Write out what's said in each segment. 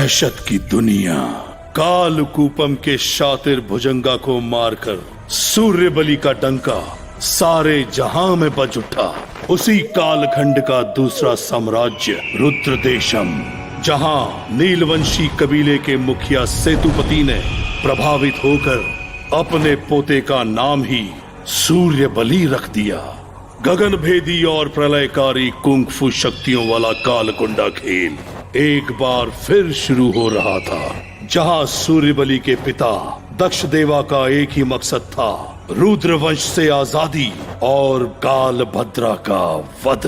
दहशत की दुनिया। कालकूपम के शातिर भुजंगा को मारकर सूर्य बलि का डंका सारे जहां में बज उठा। उसी कालखंड का दूसरा साम्राज्य रुद्रदेशम, जहां नीलवंशी कबीले के मुखिया सेतुपति ने प्रभावित होकर अपने पोते का नाम ही सूर्य बलि रख दिया। गगनभेदी और प्रलयकारी कुंग-फू शक्तियों वाला कालकुंडा खेल एक बार फिर शुरू हो रहा था, जहां सूर्यबली के पिता दक्ष देवा का एक ही मकसद था, रुद्रवंश से आजादी और कालभद्रा का वध।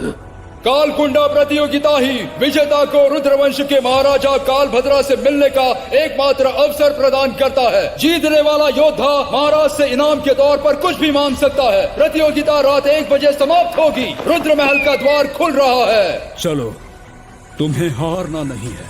कालकुंडा प्रतियोगिता ही विजेता को रुद्रवंश के महाराजा कालभद्रा से मिलने का एकमात्र अवसर प्रदान करता है। जीतने वाला योद्धा महाराज से इनाम के तौर पर कुछ भी मांग सकता है। प्रतियोगिता रात 1 बजे समाप्त होगी। रुद्र महल का द्वार खुल रहा है। चलो, तुम्हें हारना नहीं है।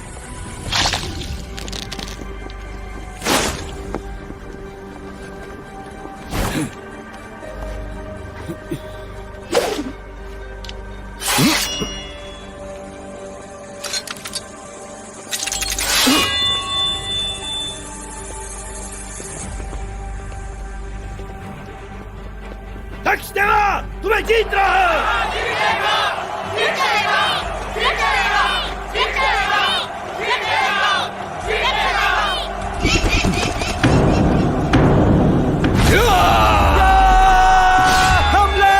दक्ष देवा, तुम्हें जीत रहा है। जीतेगा, जीतेगा, जीतेगा, जीतेगा, जीतेगा, जीतेगा। हमला!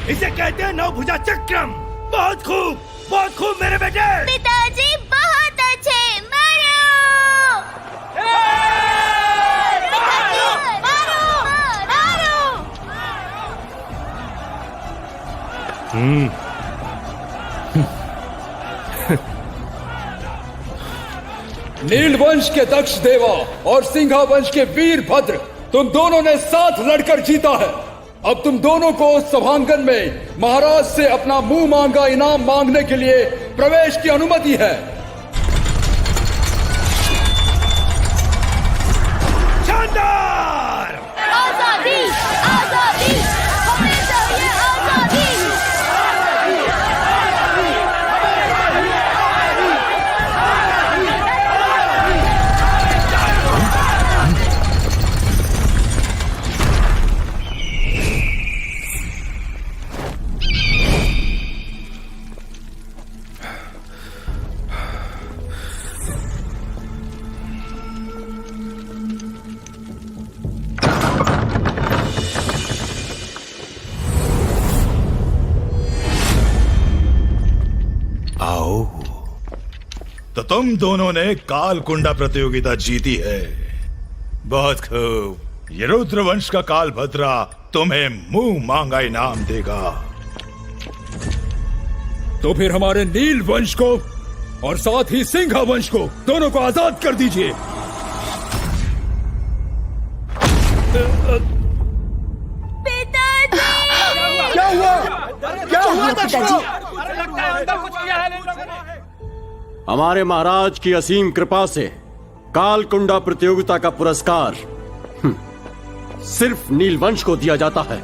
इसे कहते हैं नवभुजा चक्रम। बहुत खूब मेरे बेटे। पिताजी बहुत अच्छे। मारो! पिताजी, मारो! नीलवंश के दक्ष देवा और सिंघा वंश के वीरभद्र, तुम दोनों ने साथ लड़कर जीता है। अब तुम दोनों को सभांगन में महाराज से अपना मुंह मांगा इनाम मांगने के लिए प्रवेश की अनुमति है। शानदार! आजादी! आजादी! हमें चाहिए आजादी! तो तुम दोनों ने कालकुंडा प्रतियोगिता जीती है। बहुत खूब। ये रुद्रवंश का कालभद्रा तुम्हें मुंह मांगा इनाम देगा। तो फिर हमारे नील वंश को और साथ ही सिंघा वंश को दोनों को आजाद कर दीजिए। पिताजी! क्या हुआ? क्या हुआ पिताजी? हमारे महाराज की असीम कृपा से कालकुंडा प्रतियोगिता का पुरस्कार सिर्फ नीलवंश को दिया जाता है।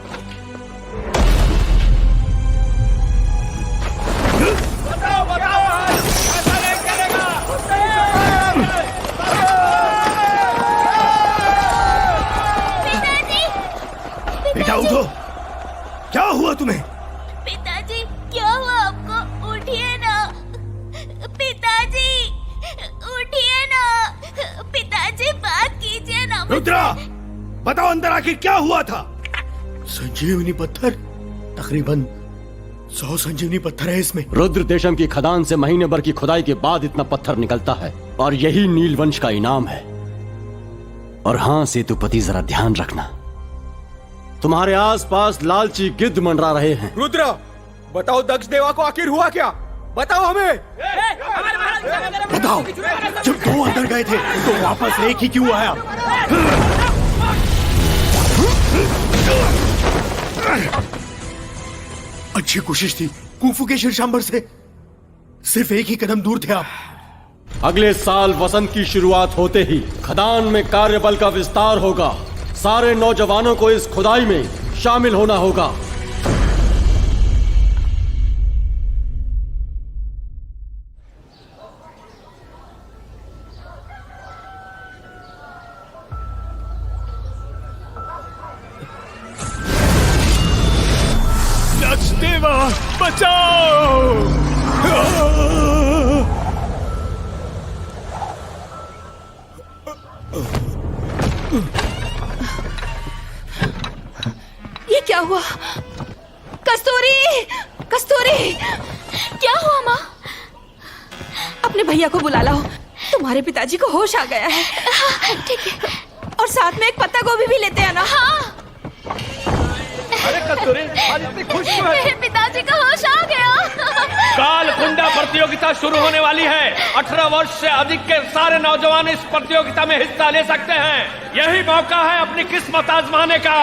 बेटा उठो। क्या हुआ तुम्हें? पिताजी, क्या हुआ आपको? उठिए ना। रुद्रा, बताओ अंदर आखिर क्या हुआ था? संजीवनी पत्थर, तकरीबन 100 संजीवनी पत्थर है इसमें। रुद्र देशम की खदान से महीने भर की खुदाई के बाद इतना पत्थर निकलता है, और यही नीलवंश का इनाम है। और हां सेतुपति, जरा ध्यान रखना, तुम्हारे आसपास लालची गिद्ध मंडरा रहे हैं। रुद्र, बताओ दक्ष देवा को आखिर हुआ क्या? बताओ हमें। बताओ, जब 2 अंदर गए थे तो वापस एक ही क्यों आया? अच्छी कोशिश थी, कुंफू के शीर्षांबर से सिर्फ एक ही कदम दूर थे आप। अगले साल वसंत की शुरुआत होते ही खदान में कार्यबल का विस्तार होगा। सारे नौजवानों को इस खुदाई में शामिल होना होगा। देवा, बचाओ! ये क्या हुआ? कस्तूरी! कस्तूरी! क्या हुआ माँ? अपने भैया को बुला लाओ, तुम्हारे पिताजी को होश आ गया है। ठीक है। और साथ में एक पत्ता गोभी भी लेते हैं ना। हाँ, अरे कस्तूरी, आज इतनी खुश क्यों है? मेरे पिताजी का होश आ गया। कालकुंडा प्रतियोगिता शुरू होने वाली है। 18 वर्ष से अधिक के सारे नौजवान इस प्रतियोगिता में हिस्सा ले सकते हैं। यही मौका है अपनी किस्मत आजमाने का।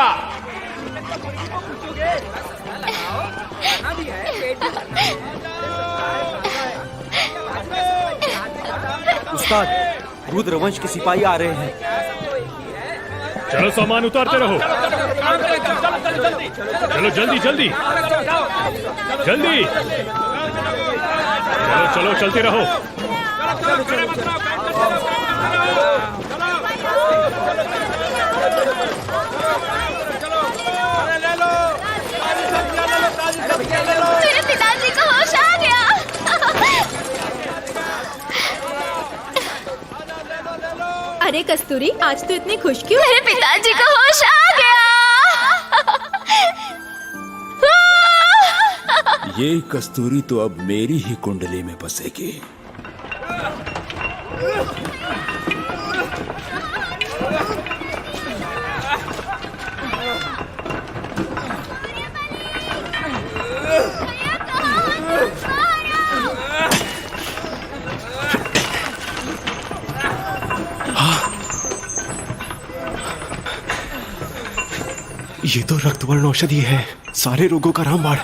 उस्ताद, रुद्रवंश के सिपाही आ रहे हैं। चलो सामान उतारते रहो। चलो जल्दी जल्दी जल्दी, चलो चलो चलते रहो। मेरे पिताजी को होश आ गया। अरे कस्तूरी, आज तो इतनी खुश क्यों? मेरे पिताजी को होश आ गया। ये कस्तूरी तो अब मेरी ही कुंडली में बसेगी। ये तो रक्तवर्ण औषधि है, सारे रोगों का रामबाण।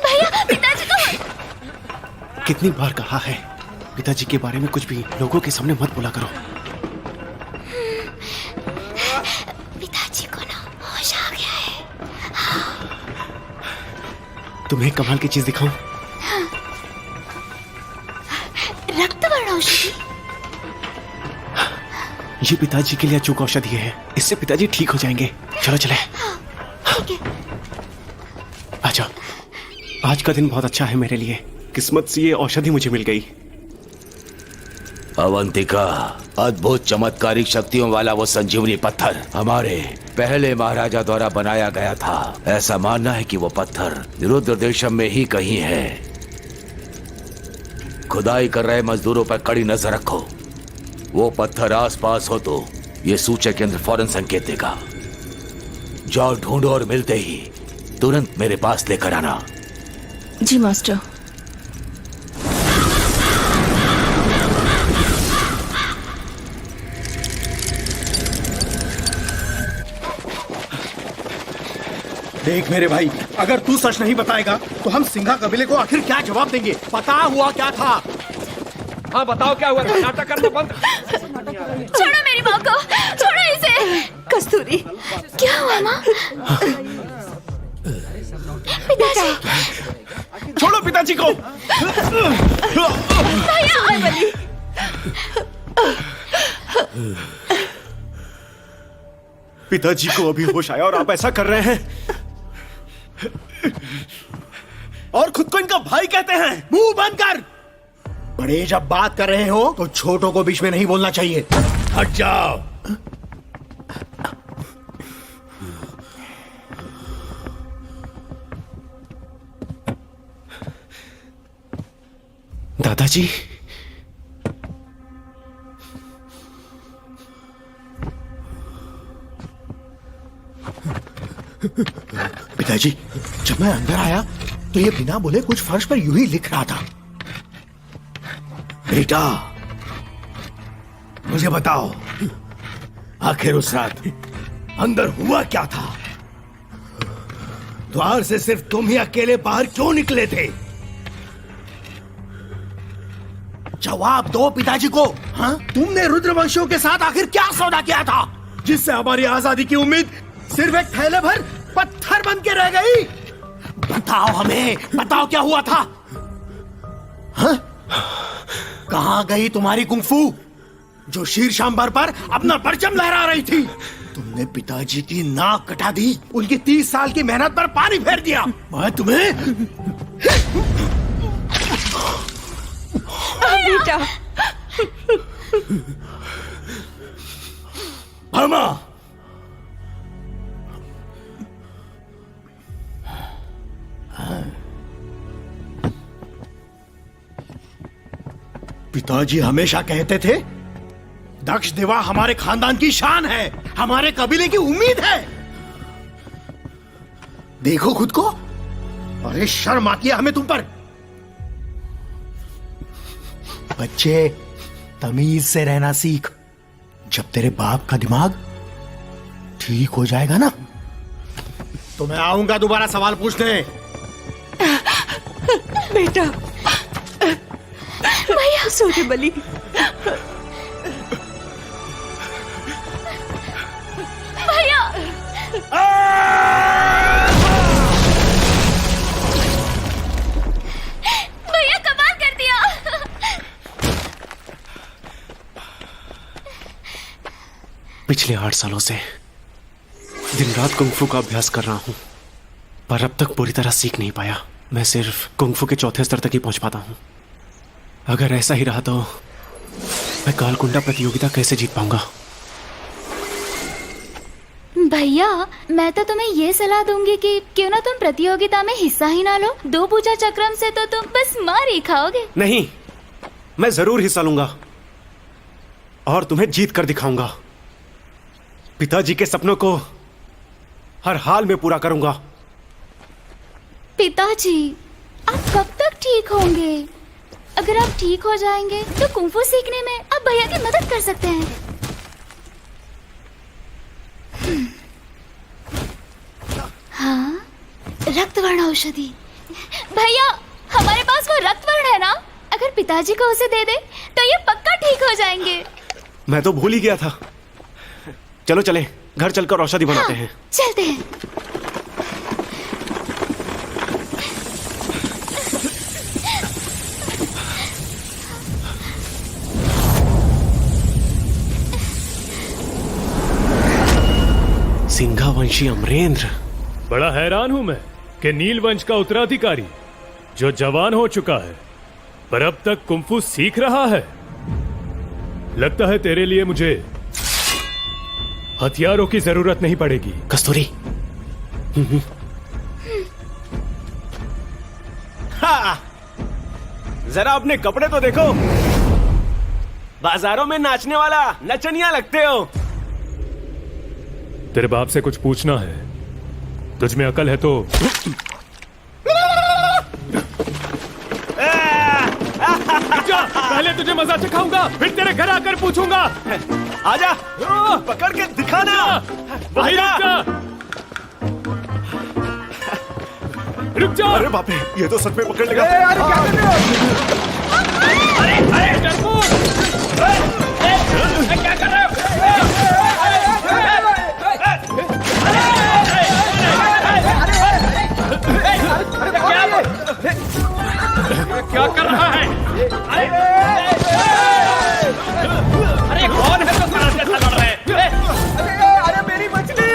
भैया, पिताजी को कितनी बार कहा है, पिताजी के बारे में कुछ भी लोगों के सामने मत बोला करो। पिताजी को ना होश आ गया है। तुम्हें कमाल की चीज दिखाऊं? रक्तवर्ण औषधि। ये पिताजी के लिए अचूक औषधि है, इससे पिताजी ठीक हो जाएंगे। चलो चले। ठीक है। अच्छा, आज का दिन बहुत अच्छा है मेरे लिए। किस्मत से ये औषधि मुझे मिल गई। अवंतिका, अद्भुत चमत्कारिक शक्तियों वाला वो संजीवनी पत्थर हमारे पहले महाराजा द्वारा बनाया गया था। ऐसा मानना है कि वो पत्थर रुद्र देशम में ही कहीं है। खुदाई कर रहे मजदूरों पर कड़ी नजर रखो। वो पत्थर आसपास हो तो ये सूचक केंद्र फौरन संकेत देगा। जाओ ढूंढो और मिलते ही तुरंत मेरे पास लेकर आना। जी मास्टर। देख मेरे भाई, अगर तू सच नहीं बताएगा तो हम सिंघा कबीले को आखिर क्या जवाब देंगे? पता हुआ क्या था? हाँ बताओ क्या हुआ था? नाटक करना बंद। छोड़ो मेरी माँ को, छोड़ो इसे। कस्तूरी, क्या हुआ माँ? पिताजी, छोड़ो पिताजी को। भैया। पिताजी को अभी होश आया और आप ऐसा कर रहे हैं, और खुद को इनका भाई कहते हैं। मुंह बंद कर। बड़े जब बात कर रहे हो तो छोटों को बीच में नहीं बोलना चाहिए। हट जाओ। दादाजी, पिताजी, जब मैं अंदर आया तो ये बिना बोले कुछ फर्श पर यूं ही लिख रहा था। बेटा, मुझे बताओ, आखिर उस रात अंदर हुआ क्या था? द्वार से सिर्फ तुम ही अकेले बाहर क्यों निकले थे? जवाब दो पिताजी को। हाँ, तुमने रुद्रवंशियों के साथ आखिर क्या सौदा किया था, जिससे हमारी आजादी की उम्मीद सिर्फ एक थैले भर पत्थर बन के रह गई? बताओ हमें, बताओ क्या हुआ था? हाँ? कहां गई तुम्हारी कुंफू जो शीर्षांबर पर अपना परचम लहरा रही थी? तुमने पिताजी की नाक कटा दी, उनकी 30 साल की मेहनत पर पानी फेर दिया। मैं तुम्हें बेटा, भामा, पिताजी हमेशा कहते थे, दक्ष देवा हमारे खानदान की शान है, हमारे कबीले की उम्मीद है। देखो खुद को। अरे शर्म आती है हमें तुम पर। बच्चे, तमीज से रहना सीख। जब तेरे बाप का दिमाग ठीक हो जाएगा ना, तो मैं आऊंगा दोबारा सवाल पूछने। बेटा, भैया, सूर्य बलि, भैया, भैया कमाल कर दिया। पिछले 8 सालों से दिन रात कुंग-फू का अभ्यास कर रहा हूं, पर अब तक पूरी तरह सीख नहीं पाया। मैं सिर्फ कुंग-फू के 4थे स्तर तक ही पहुंच पाता हूं। अगर ऐसा ही रहा तो मैं कालकुंडा प्रतियोगिता कैसे जीत पाऊंगा? भैया, मैं तो तुम्हें ये सलाह दूंगी कि क्यों ना तुम प्रतियोगिता में हिस्सा ही ना लो। 2 पूजा चक्रम से तो तुम बस मार ही खाओगे। नहीं, मैं जरूर हिस्सा लूंगा और तुम्हें जीत कर दिखाऊंगा। पिताजी के सपनों को हर हाल में पूरा करूंगा। पिताजी, आप कब तक ठीक होंगे? अगर आप ठीक हो जाएंगे तो कुंफू सीखने में आप भैया की मदद कर सकते हैं। हाँ, रक्तवर्ण औषधि। भैया, हमारे पास वो रक्तवर्ण है ना? अगर पिताजी को उसे दे दे तो ये पक्का ठीक हो जाएंगे। मैं तो भूल ही गया था। चलो चलें, घर चलकर औषधि बनाते हैं। चलते हैं। सिंघावंशी अमरेंद्र। बड़ा हैरान हूं मैं कि नील वंश का उत्तराधिकारी जो जवान हो चुका है पर अब तक कुंफू सीख रहा है। लगता है तेरे लिए मुझे हथियारों की जरूरत नहीं पड़ेगी। कस्तूरी, हाँ, जरा अपने कपड़े तो देखो। बाजारों में नाचने वाला नचनिया लगते हो। तेरे बाप से कुछ पूछना है? तुझ में अकल है तो पहले तुझे मजा चखाऊंगा, फिर तेरे घर आकर पूछूंगा। आजा, पकड़ के दिखाना। वही रुक जा। रुक जा। अरे बाप रे, ये तो सच में पकड़ लेगा। अरे क्या कर रहे हो? अरे डरपोक! क्या कर रहे हो? क्या कर रहा है? अरे कौन है तो कराटे से लड़ रहे हैं? अरे मेरी मछली!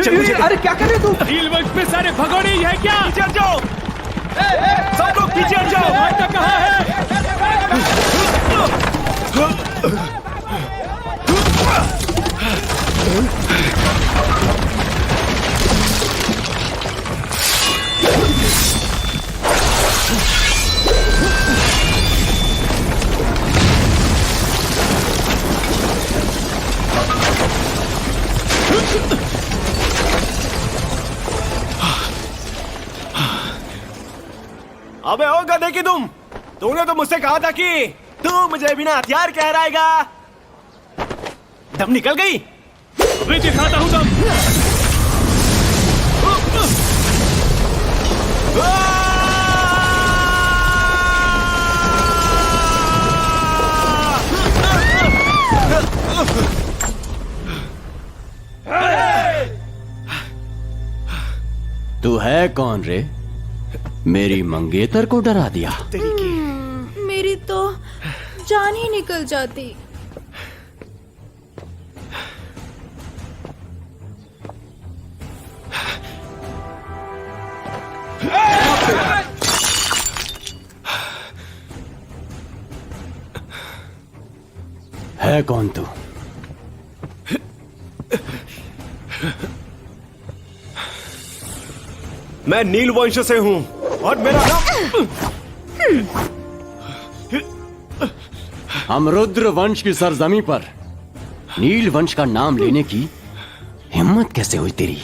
अरे क्या कर रहे हो तुम? नीलवंश में सारे भगोड़े ही है क्या? पीछे हट जाओ, सब लोग पीछे हट जाओ। माता कहाँ है? अबे ओ गधे की तूने तो मुझसे कहा था कि तू मुझे बिना हथियार कह रहेगा। दम निकल गई। अभी दिखाता हूँ दम। तू है कौन रे? मेरी मंगेतर को डरा दिया। मेरी तो जान ही निकल जाती। है कौन तू? मैं नीलवंश से हूं और मेरा नाम। हम रुद्र वंश की सरजमी पर नील वंश का नाम लेने की हिम्मत कैसे हुई तेरी?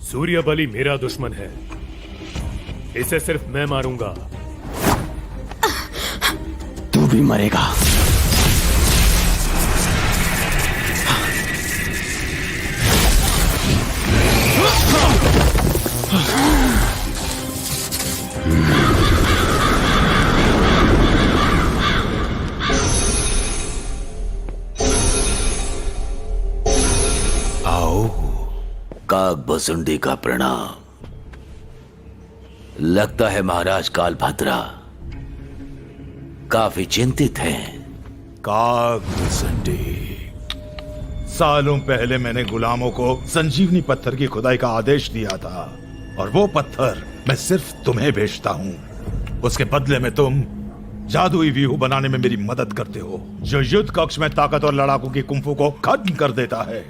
सूर्यबली मेरा दुश्मन है, इसे सिर्फ मैं मारूंगा। तू भी मरेगा। काकभुसुंडी का प्रणाम। लगता है महाराज कालभद्रा काफी चिंतित हैं। काकभुसुंडी, सालों पहले मैंने गुलामों को संजीवनी पत्थर की खुदाई का आदेश दिया था और वो पत्थर मैं सिर्फ तुम्हें भेजता हूं। उसके बदले में तुम जादुई व्यूह बनाने में मेरी मदद करते हो, जो युद्ध कक्ष में ताकत और लड़ाकू की कुंफू को खत्म कर देता है।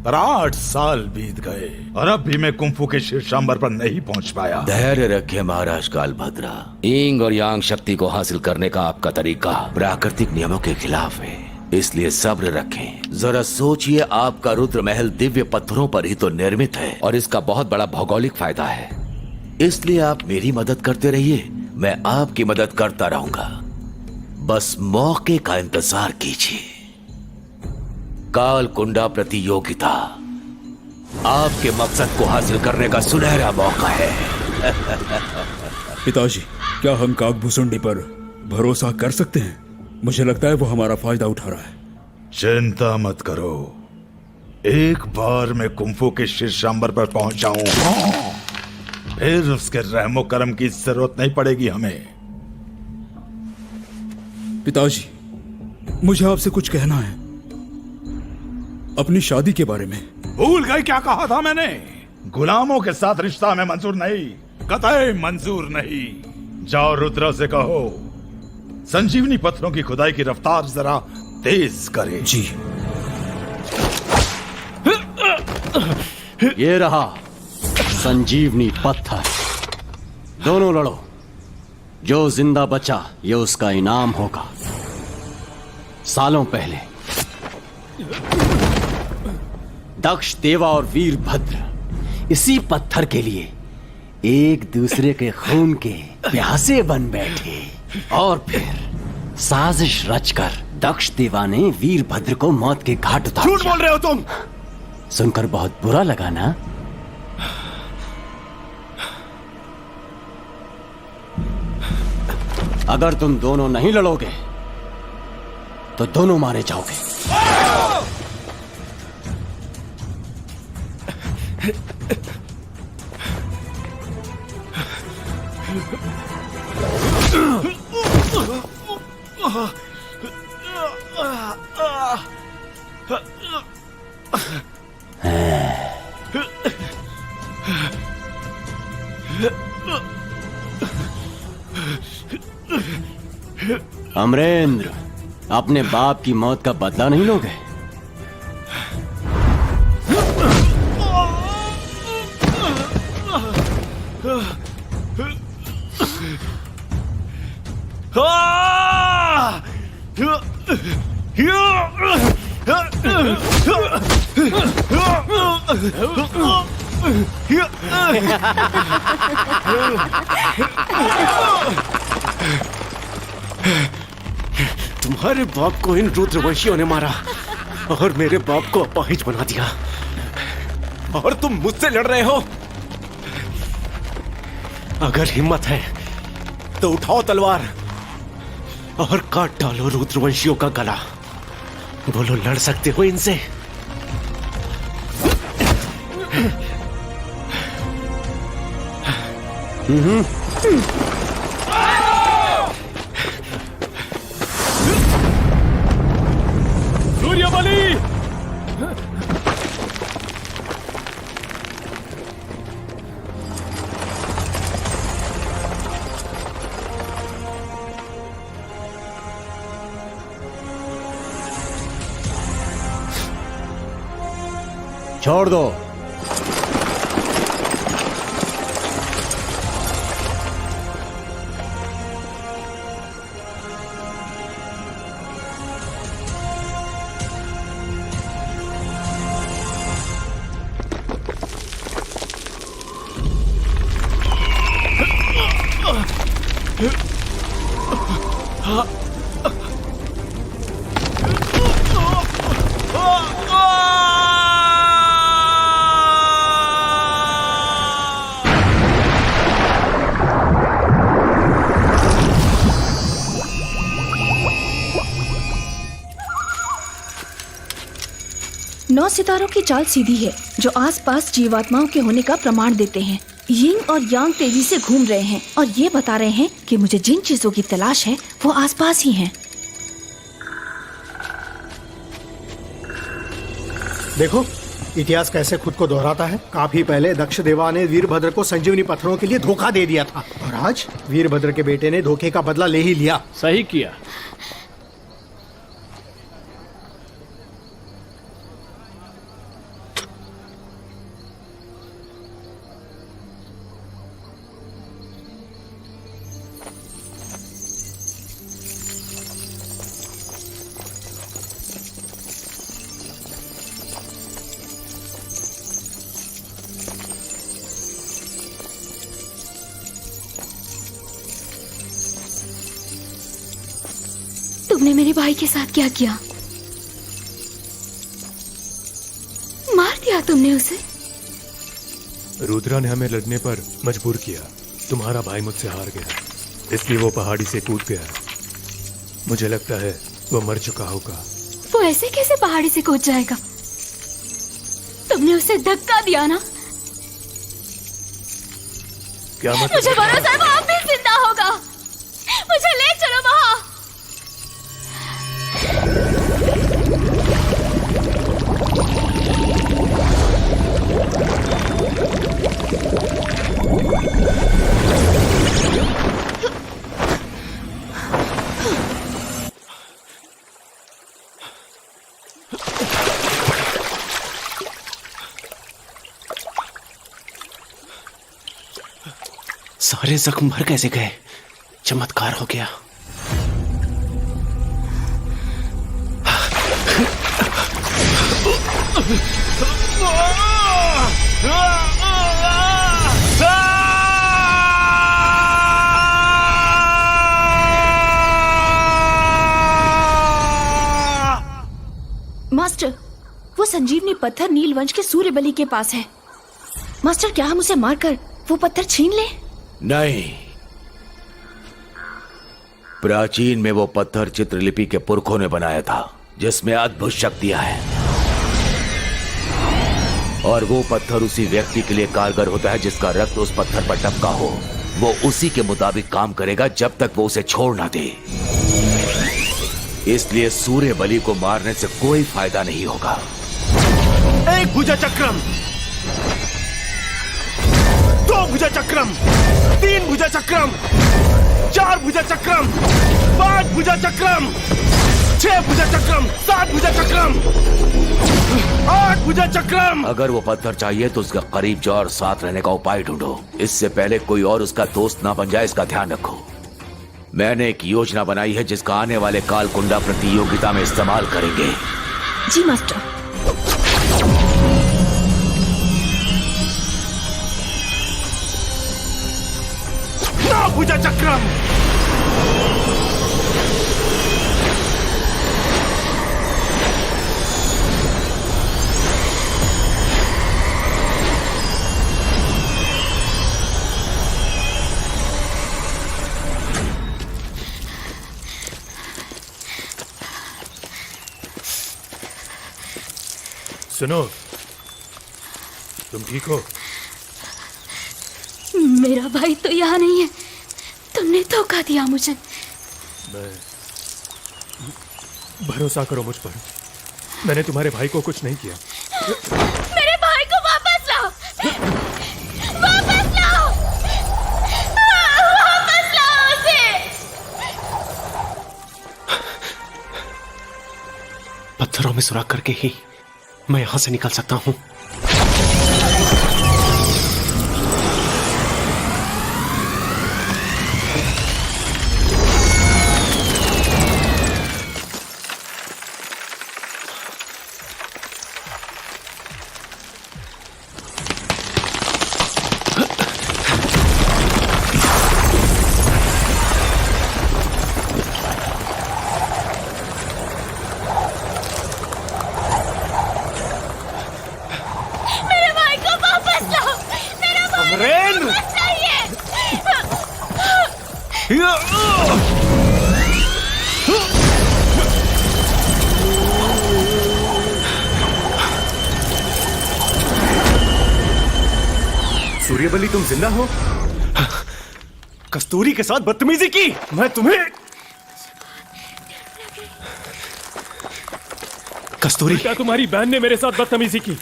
पर 8 साल बीत गए और अब भी मैं कुंफू के शीर्षांबर पर नहीं पहुंच पाया। धैर्य रखिए महाराज कालभद्रा। यिंग और यांग शक्ति को हासिल करने का आपका तरीका प्राकृतिक नियमों के खिलाफ है, इसलिए सब्र रखें। जरा सोचिए, आपका रुद्र महल दिव्य पत्थरों पर ही तो निर्मित है और इसका बहुत बड़ा भौगोलिक फायदा है। इसलिए आप मेरी मदद करते रहिए, मैं आपकी मदद करता रहूंगा। बस मौके का इंतजार कीजिए। कालकुंडा प्रतियोगिता आपके मकसद को हासिल करने का सुनहरा मौका है। पिताजी, क्या हम काकभुसुंडी पर भरोसा कर सकते हैं? मुझे लगता है वो हमारा फायदा उठा रहा है। चिंता मत करो, एक बार मैं कुंफू के शीर्षांबर पर पहुंच जाऊं, फिर उसके रहमो करम की जरूरत नहीं पड़ेगी हमें। पिताजी, मुझे आपसे कुछ कहना है, अपनी शादी के बारे में। भूल गए क्या कहा था मैंने? गुलामों के साथ रिश्ता हमें मंजूर नहीं, कतई मंजूर नहीं। जाओ रुद्र से कहो संजीवनी पत्थरों की खुदाई की रफ्तार जरा तेज करे। जी। ये रहा संजीवनी पत्थर, दोनों लड़ो। जो जिंदा बचा ये उसका इनाम होगा। सालों पहले दक्ष देवा और वीरभद्र इसी पत्थर के लिए एक दूसरे के खून के प्यासे बन बैठे और फिर साजिश रचकर दक्ष देवा ने वीरभद्र को मौत के घाट उतार दिया। झूठ बोल रहे हो तुम। सुनकर बहुत बुरा लगा ना? अगर तुम दोनों नहीं लड़ोगे तो दोनों मारे जाओगे। अमरेंद्र, अपने बाप की मौत का बदला नहीं लोगे? तुम्हारे बाप को इन रुद्रवंशियों ने मारा और मेरे बाप को अपाहिज बना दिया, और तुम मुझसे लड़ रहे हो। अगर हिम्मत है तो उठाओ तलवार और काट डालो रुद्रवंशियों का गला। बोलो, लड़ सकते हो इनसे? सूर्यबली! छोड़ दो। नौ सितारों की चाल सीधी है, जो आसपास जीवात्माओं के होने का प्रमाण देते हैं। यिंग और यांग तेजी से घूम रहे हैं और ये बता रहे हैं कि मुझे जिन चीजों की तलाश है वो आसपास ही हैं। देखो, इतिहास कैसे खुद को दोहराता है। काफी पहले दक्ष देवा ने वीरभद्र को संजीवनी पत्थरों के लिए धोखा दे दिया था, और आज वीरभद्र के बेटे ने धोखे का बदला ले ही लिया। सही किया। तुमने मेरे भाई के साथ क्या किया? मार दिया तुमने उसे? रुद्रा ने हमें लड़ने पर मजबूर किया। तुम्हारा भाई मुझसे हार गया, इसलिए वो पहाड़ी से कूद गया। मुझे लगता है वो मर चुका होगा। वो ऐसे कैसे पहाड़ी से कूद जाएगा? तुमने उसे धक्का दिया ना? क्या मतलब? मुझे भरोसा है वो अब भी जिंदा होगा। मुझे ले चलो वहां। सारे जख्म भर कैसे गए? चमत्कार हो गया। मास्टर, वो संजीवनी पत्थर नीलवंश के सूर्यबली के पास है। मास्टर, क्या हम उसे मारकर वो पत्थर छीन लें? नहीं, प्राचीन में वो पत्थर चित्रलिपि के पुरखों ने बनाया था, जिसमें अद्भुत शक्तियां हैं, और वो पत्थर उसी व्यक्ति के लिए कारगर होता है जिसका रक्त उस पत्थर पर टपका हो। वो उसी के मुताबिक काम करेगा जब तक वो उसे छोड़ ना दे। इसलिए सूर्य बलि को मारने से कोई फायदा नहीं होगा। एक भुजा चक्रम, दो भुजा चक्रम, तीन भुजा चक्रम, चार भुजा चक्रम, पांच भुजा चक्रम, छह भुजा चक्रम, सात भुजा चक्रम, आठ भुजा चक्रम। अगर वो पत्थर चाहिए तो उसका करीब जाओ और साथ रहने का उपाय ढूंढो। इससे पहले कोई और उसका दोस्त ना बन जाए, इसका ध्यान रखो। मैंने एक योजना बनाई है जिसका आने वाले कालकुंडा प्रतियोगिता में इस्तेमाल करेंगे। जी मास्टर। नौ भुजा चक्रम, सुनो, तुम ठीक हो? मेरा भाई तो यहाँ नहीं है। तुमने धोखा दिया मुझे। भरोसा करो मुझ पर, मैंने तुम्हारे भाई को कुछ नहीं किया। मेरे भाई को वापस लाओ, वापस लाओ, वापस लाओ उसे। पत्थरों में सुराख करके ही मैं यहां से निकल सकता हूं। सूर्यबली, तुम जिंदा हो? कस्तूरी के साथ बदतमीजी की, मैं तुम्हें। कस्तूरी, क्या तुम्हारी बहन ने मेरे साथ बदतमीजी की?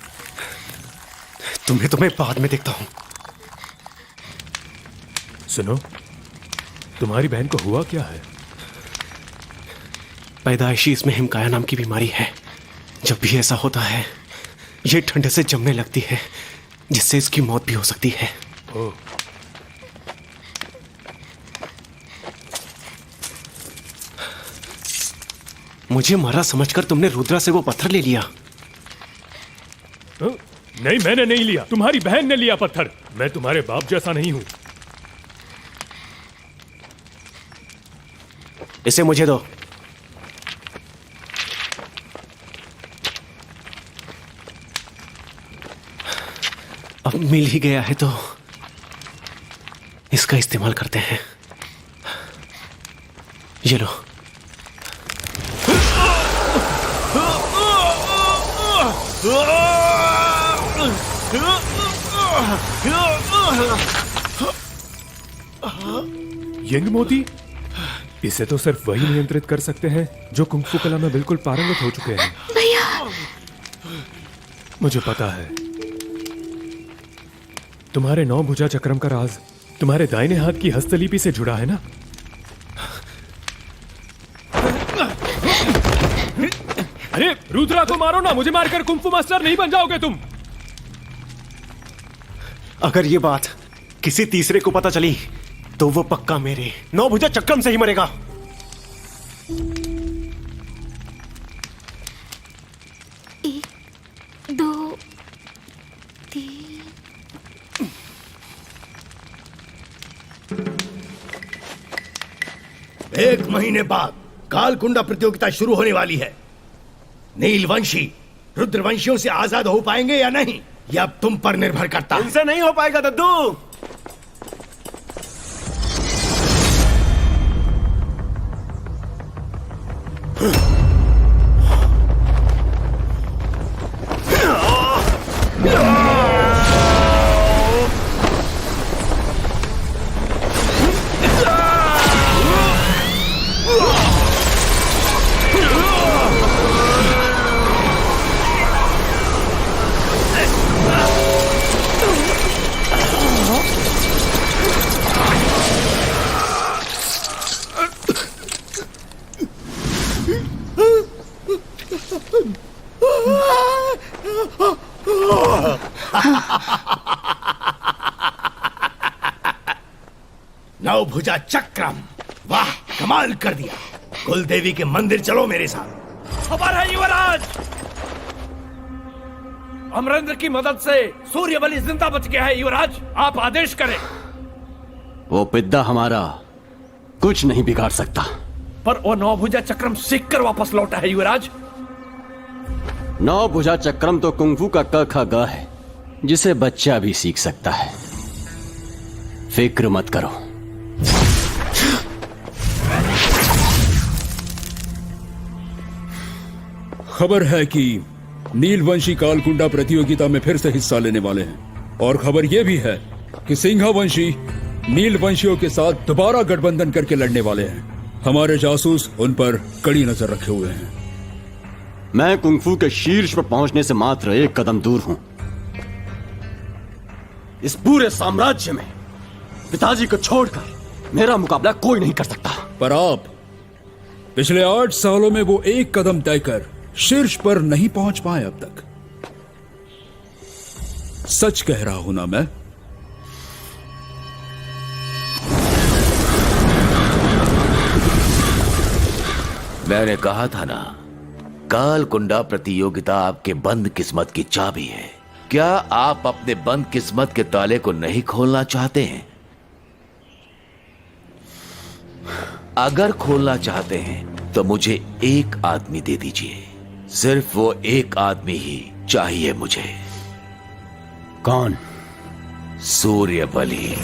तुम्हें बाद में देखता हूं। सुनो, तुम्हारी बहन को हुआ क्या है? पैदाइशी इसमें हिमकाया नाम की बीमारी है। जब भी ऐसा होता है, ये ठंडे से जमने लगती है, जिससे इसकी मौत भी हो सकती है। ओह। मुझे मरा समझकर तुमने रुद्रा से वो पत्थर ले लिया। नहीं, मैंने नहीं लिया, तुम्हारी बहन ने लिया पत्थर। मैं तुम्हारे बाप जैसा नहीं हूं। इसे मुझे दो। अब मिल ही गया है तो इसका इस्तेमाल करते हैं। ये लो। यंग मोती, इसे तो सिर्फ वही नियंत्रित कर सकते हैं जो कुंग फू कला में बिल्कुल पारंगत हो चुके हैं। भैया, मुझे पता है तुम्हारे 9 भुजा चक्रम का राज तुम्हारे दाहिने हाथ की हस्तलिपि से जुड़ा है ना? अरे रुद्रा को मारो ना, मुझे मारकर कुंग फू मास्टर नहीं बन जाओगे तुम। अगर ये बात किसी तीसरे को पता चली तो वो पक्का मेरे 9 भुजा चक्रम से ही मरेगा। एक, दो, तीन। एक महीने बाद कालकुंडा प्रतियोगिता शुरू होने वाली है। नीलवंशी रुद्रवंशियों से आजाद हो पाएंगे या नहीं, यह अब तुम पर निर्भर करता है। इनसे नहीं हो पाएगा दद्दू। भुजा चक्रम। वाह, कमाल कर दिया। कुल देवी के मंदिर चलो मेरे साथ। खबर है युवराज, अमरेंद्र की मदद से सूर्यबली जिंदा बच गया है। युवराज, आप आदेश करें। वो पिद्दा हमारा कुछ नहीं बिगाड़ सकता। पर वो 9 भुजा चक्रम सीख कर वापस लौटा है युवराज। 9 भुजा चक्रम तो कुंफू का क ख ग है, जिसे बच्चा भी सीख सकता है। फिक्र मत करो। खबर है कि नीलवंशी कालकुंडा प्रतियोगिता में फिर से हिस्सा लेने वाले हैं, और खबर यह भी है कि सिंहावंशी नीलवंशियों के साथ दोबारा गठबंधन करके लड़ने वाले हैं। हमारे जासूस उन पर कड़ी नजर रखे हुए हैं। मैं कुंफू के शीर्ष पर पहुंचने से मात्र एक कदम दूर हूं। इस पूरे साम्राज्य में पिताजी को छोड़कर मेरा मुकाबला कोई नहीं कर सकता। पर आप पिछले 8 सालों में वो एक कदम तय कर शीर्ष पर नहीं पहुंच पाए अब तक। सच कह रहा हूं ना मैं? मैंने कहा था ना, कालकुंडा प्रतियोगिता आपके बंद किस्मत की चाबी है। क्या आप अपने बंद किस्मत के ताले को नहीं खोलना चाहते हैं? अगर खोलना चाहते हैं तो मुझे एक आदमी दे दीजिए। सिर्फ वो एक आदमी ही चाहिए मुझे। कौन? सूर्यबली।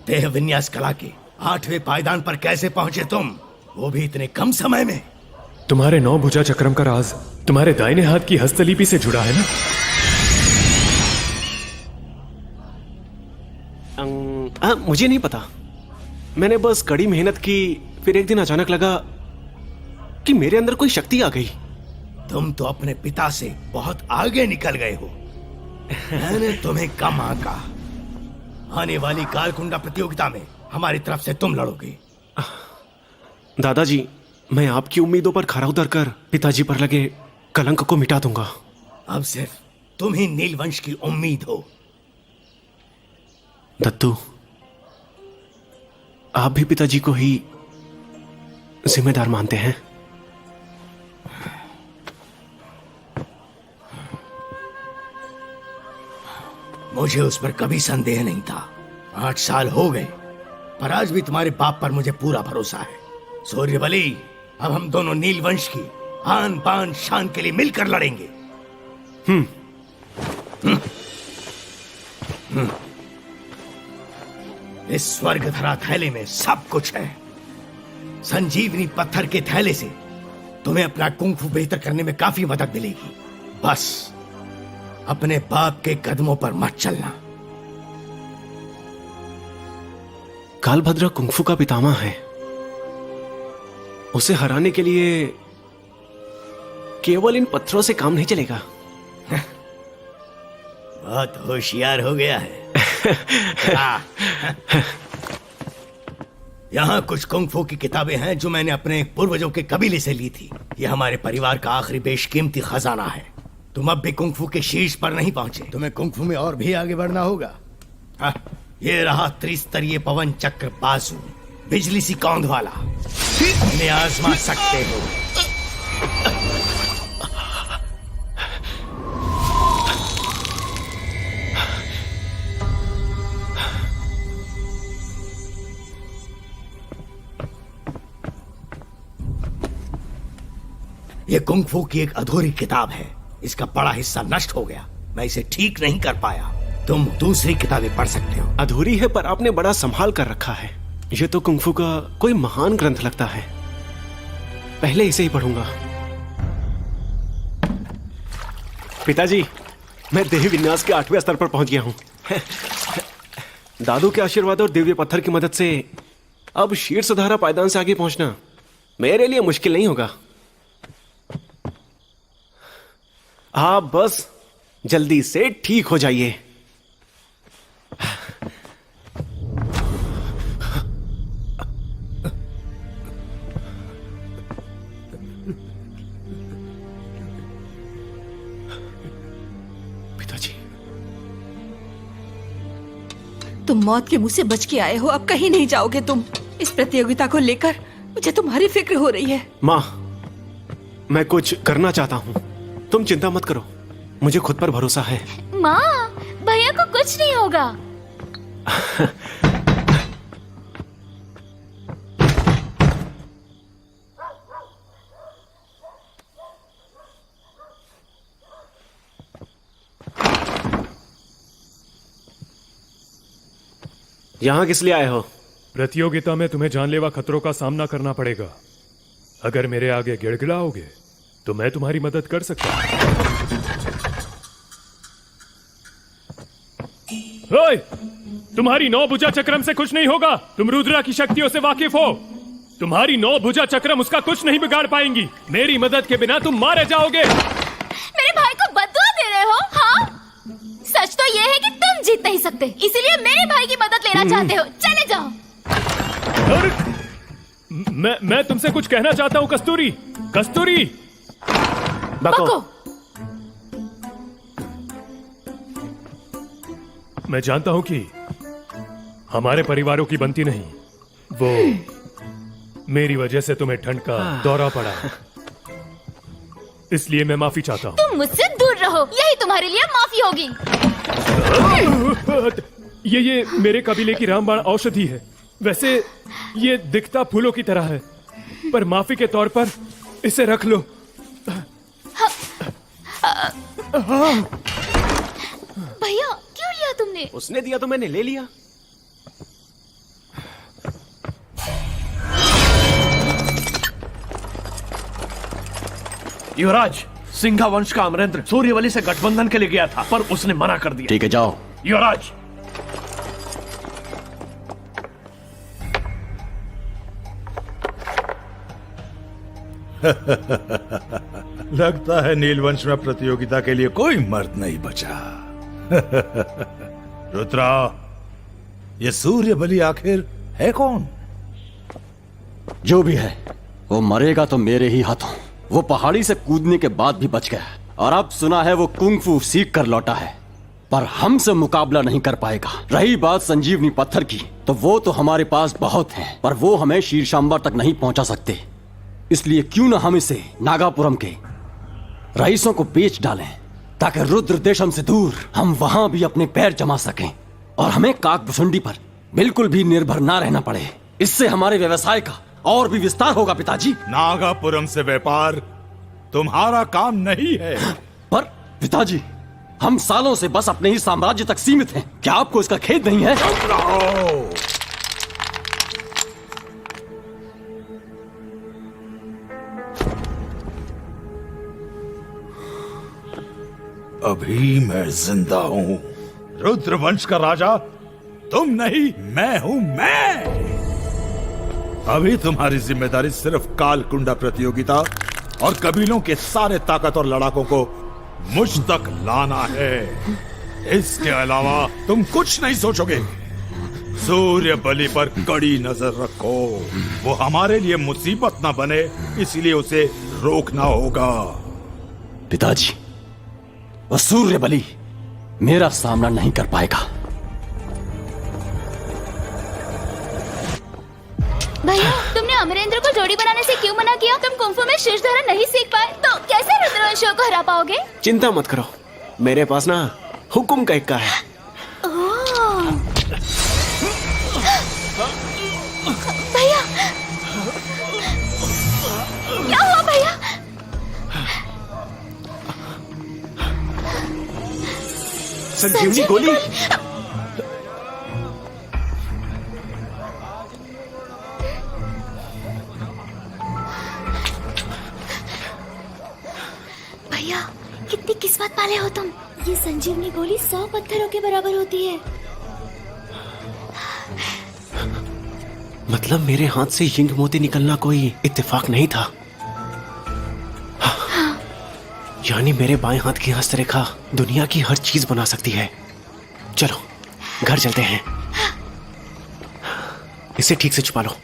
देह विन्यास कला के 8वें पायदान पर कैसे पहुंचे तुम, वो भी इतने कम समय में? तुम्हारे 9 भुजा चक्रम का राज तुम्हारे दाहिने हाथ की हस्तलिपि से जुड़ा है ना? मुझे नहीं पता। मैंने बस कड़ी मेहनत की, फिर एक दिन अचानक लगा कि मेरे अंदर कोई शक्ति आ गई। तुम तो अपने पिता से बहुत आगे निकल गए हो। मैंने तुम्हें कम आंका। आने वाली कालकुंडा प्रतियोगिता में हमारी तरफ से तुम लड़ोगे। दादाजी, मैं आपकी उम्मीदों पर खरा उतरकर पिताजी पर लगे कलंक को मिटा दूंगा। अब सिर्फ तुम ही नीलवंश की उम्मीद हो। दत्तू, आप भी पिताजी को ही जिम्मेदार मानते हैं? मुझे उस पर कभी संदेह नहीं था। 8 साल हो गए, पर आज भी तुम्हारे बाप पर मुझे पूरा भरोसा है। सूर्यबली, अब हम दोनों नीलवंश की आन बान शान के लिए मिलकर लड़ेंगे। इस स्वर्ग धरा थैले में सब कुछ है। संजीवनी पत्थर के थैले से तुम्हें अपना कुंफू बेहतर करने में काफी मदद मिलेगी। बस अपने बाप के कदमों पर मत चलना। कालभद्र कुंफू का पितामह है। उसे हराने के लिए केवल इन पत्थरों से काम नहीं चलेगा। बहुत होशियार हो गया है। यहाँ कुछ कुंफू की किताबें हैं जो मैंने अपने पूर्वजों के कबीले से ली थी। ये हमारे परिवार का आखिरी बेशकीमती खजाना है। तुम अब भी कुंफू के शीर्ष पर नहीं पहुंचे, तुम्हें कुंफू में और भी आगे बढ़ना होगा। ये रहा त्रिस्तरीय पवन चक्र बाजू, बिजली सी कौंध वाला। इन्हें आजमा सकते हो। ये कुंफू की एक अधूरी किताब है। इसका बड़ा हिस्सा नष्ट हो गया। मैं इसे ठीक नहीं कर पाया। तुम दूसरी किताबें पढ़ सकते हो। अधूरी है, पर आपने बड़ा संभाल कर रखा है। ये तो कुंफू का कोई महान ग्रंथ लगता है। पहले इसे ही पढ़ूंगा। पिताजी, मैं देह विन्यास के 8वें स्तर पर पहुंच गया हूं। दादू के आशीर्वाद और दिव्य पत्थर की मदद से अब शीर्षधारा पायदान से आगे पहुंचना मेरे लिए मुश्किल नहीं होगा। आप बस जल्दी से ठीक हो जाइए। तुम मौत के मुंह से बच के आए हो, अब कहीं नहीं जाओगे तुम। इस प्रतियोगिता को लेकर मुझे तुम्हारी फिक्र हो रही है। माँ, मैं कुछ करना चाहता हूँ, तुम चिंता मत करो, मुझे खुद पर भरोसा है। माँ, भैया को कुछ नहीं होगा। यहाँ किस लिए आए हो? प्रतियोगिता में तुम्हें जानलेवा खतरों का सामना करना पड़ेगा। अगर मेरे आगे गिड़गिड़ाओगे तो मैं तुम्हारी मदद कर सकता हूं। ओए, तुम्हारी 9 भुजा चक्रम से कुछ नहीं होगा। तुम रुद्रा की शक्तियों से वाकिफ हो। तुम्हारी 9 भुजा चक्रम उसका कुछ नहीं बिगाड़ पाएंगी। मेरी मदद के बिना तुम मारे जाओगे। मेरे भाई को बददुआ दे रहे हो? हाँ, सच तो ये है कि तुम जीत नहीं सकते, इसीलिए मेरे भाई की मदद लेना चाहते हो। चले जाओ। मैं तुमसे कुछ कहना चाहता हूँ कस्तूरी। कस्तूरी, बको। मैं जानता हूं कि हमारे परिवारों की बनती नहीं, वो मेरी वजह से तुम्हें ठंड का दौरा पड़ा, इसलिए मैं माफी चाहता हूं। तुम मुझसे दूर रहो, यही तुम्हारे लिए माफी होगी। ये मेरे कबीले की रामबाण औषधि है। वैसे ये दिखता फूलों की तरह है, पर माफी के तौर पर इसे रख लो। भैया, क्यों लिया तुमने? उसने दिया तो मैंने ले लिया। युवराज, सिंघा वंश का अमरेंद्र सूर्यवली से गठबंधन के लिए गया था, पर उसने मना कर दिया। ठीक है, जाओ। युवराज, लगता है नीलवंश में प्रतियोगिता के लिए कोई मर्द नहीं बचा। रुद्रा, ये सूर्यबली आखिर है कौन? जो भी है, वो मरेगा तो मेरे ही हाथों। वो पहाड़ी से कूदने के बाद भी बच गया, और अब सुना है वो कुंग-फू सीख कर लौटा है, पर हमसे मुकाबला नहीं कर पाएगा। रही बात संजीवनी पत्थर की, तो वो तो हमारे पास बहुत है, पर वो हमें शीर्षांबर तक नहीं पहुंचा सकते। इसलिए क्यों न हम इसे नागापुरम के रईसों को बेच डालें, ताकि रुद्र देशम से दूर हम वहां भी अपने पैर जमा सकें, और हमें काकभुसुंडी पर बिल्कुल भी निर्भर ना रहना पड़े। इससे हमारे व्यवसाय का और भी विस्तार होगा पिताजी। नागापुरम से व्यापार तुम्हारा काम नहीं है। पर पिताजी, हम सालों से बस अपने ही साम्राज्य तक सीमित हैं। क्या आपको इसका खेद नहीं है? अभी मैं जिंदा हूं। रुद्रवंश का राजा तुम नहीं, मैं हूं मैं। अभी तुम्हारी जिम्मेदारी सिर्फ कालकुंडा प्रतियोगिता और कबीलों के सारे ताकत और लड़ाकों को मुझ तक लाना है। इसके अलावा तुम कुछ नहीं सोचोगे। सूर्य बलि पर कड़ी नजर रखो, वो हमारे लिए मुसीबत ना बने, इसलिए उसे रोकना होगा। पिताजी, वो सूर्य बलि मेरा सामना नहीं कर पाएगा। भैया, तुमने अमरेंद्र को जोड़ी बनाने से क्यों मना किया? तुम कुंफू में शीर्ष धारण नहीं सीख पाए, तो कैसे रुद्रवंशियों को हरा पाओगे? चिंता मत करो, मेरे पास ना हुकुम का इक्का है। भैया, क्या हुआ भैया? संजीवनी गोली। भैया, कितनी किस्मत वाले हो तुम। ये संजीवनी गोली 100 पत्थरों के बराबर होती है। मतलब मेरे हाथ से यिंग मोती निकलना कोई इत्तेफाक नहीं था। यानी मेरे बाएं हाथ की हस्तरेखा दुनिया की हर चीज बना सकती है। चलो घर चलते हैं, इसे ठीक से छुपा लो।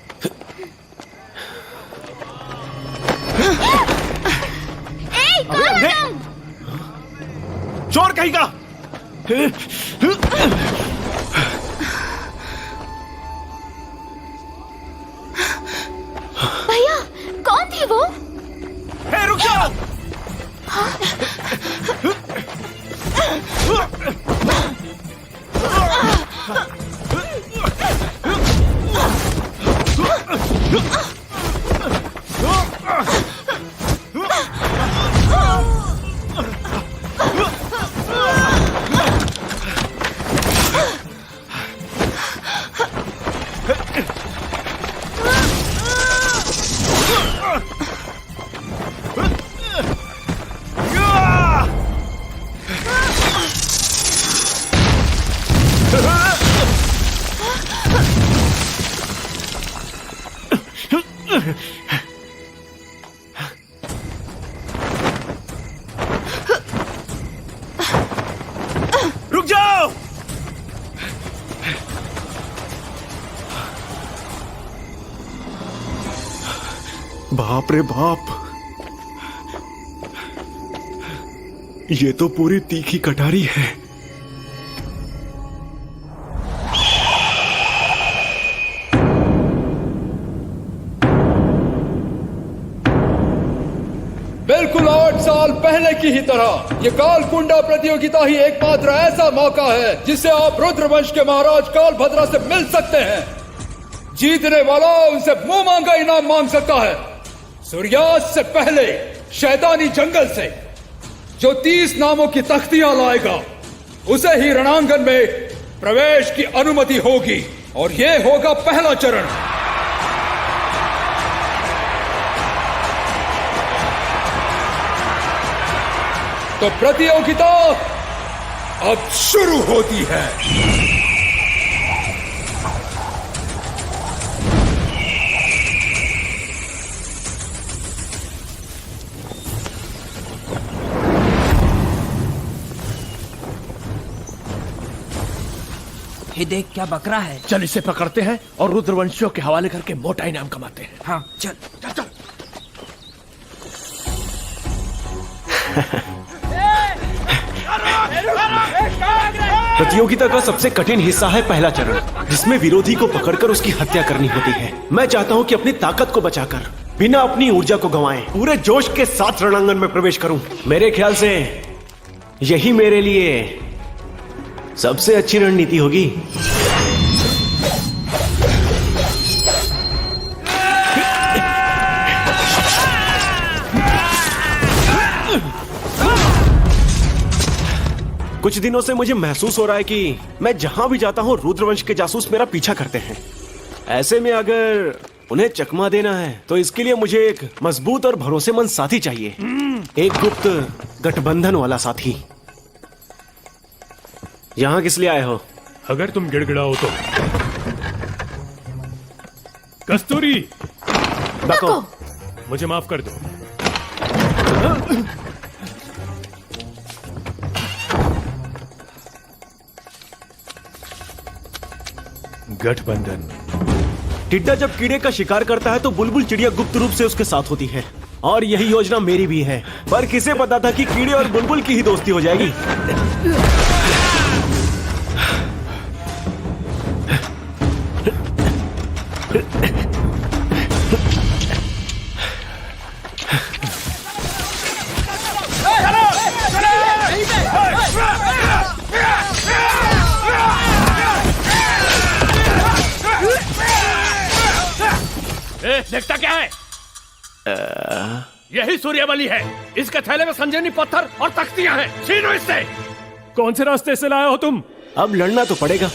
चोर कहीं का। रुक जाओ। बाप रे बाप, ये तो पूरी तीखी कटारी है। बिल्कुल 8 साल पहले की ही तरह ये कालकुंडा प्रतियोगिता ही एकमात्र ऐसा मौका है जिससे आप रुद्रवंश के महाराज कालभद्रा से मिल सकते हैं। जीतने वाला उनसे मुंह मांगा इनाम मांग सकता है। सूर्यास्त से पहले शैतानी जंगल से जो 30 नामों की तख्तियां लाएगा उसे ही रणांगन में प्रवेश की अनुमति होगी और ये होगा पहला चरण। तो प्रतियोगिता अब शुरू होती है। ये देख क्या बकरा है। चल इसे पकड़ते हैं और रुद्रवंशियों के हवाले करके मोटा इनाम कमाते हैं। हाँ चल चल चल। प्रतियोगिता का सबसे कठिन हिस्सा है पहला चरण, जिसमें विरोधी को पकड़कर उसकी हत्या करनी होती है। मैं चाहता हूं कि अपनी ताकत को बचाकर बिना अपनी ऊर्जा को गंवाए पूरे जोश के साथ रणांगन में प्रवेश करूं। मेरे ख्याल से यही मेरे लिए सबसे अच्छी रणनीति होगी। कुछ दिनों से मुझे महसूस हो रहा है कि मैं जहां भी जाता हूं रुद्रवंश के जासूस मेरा पीछा करते हैं। ऐसे में अगर उन्हें चकमा देना है तो इसके लिए मुझे एक मजबूत और भरोसेमंद साथी चाहिए, एक गुप्त गठबंधन वाला साथी। यहाँ किस लिए आए हो? अगर तुम गिड़गिड़ाओ तो कस्तूरी बको, मुझे माफ कर दो। गठबंधन। टिड्डा जब कीड़े का शिकार करता है तो बुलबुल चिड़िया गुप्त रूप से उसके साथ होती है, और यही योजना मेरी भी है। पर किसे पता था कि कीड़े और बुलबुल की ही दोस्ती हो जाएगी। देखता क्या है? यही सूर्यबली है। इसके थैले में संजीवनी पत्थर और तख्तियां हैं। छीनो इससे। कौन से रास्ते से लाए हो तुम? अब लड़ना तो पड़ेगा।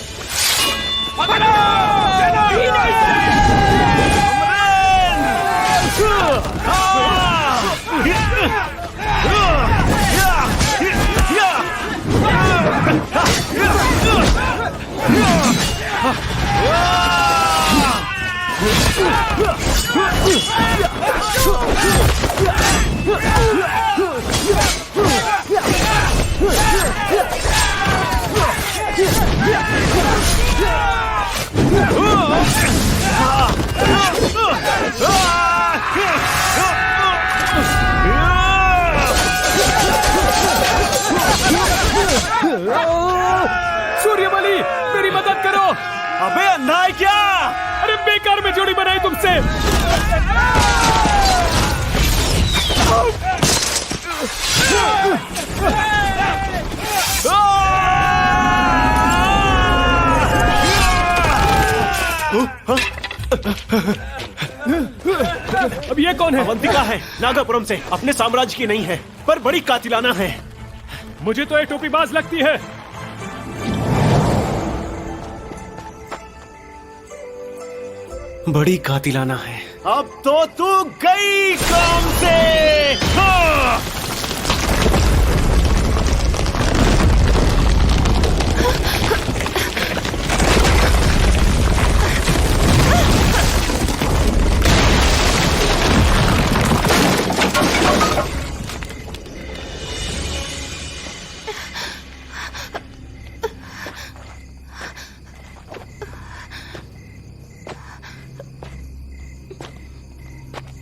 सूर्यबली, मेरी मदद करो। अबे अंधा है क्या? अरे बेकार में जोड़ी बनाई तुमसे। कौन है? अवंतिका है, नागापुरम से, अपने साम्राज्य की नहीं है, पर बड़ी कातिलाना है। मुझे तो ये टोपीबाज लगती है। बड़ी कातिलाना है। अब तो तू गई काम से। हाँ!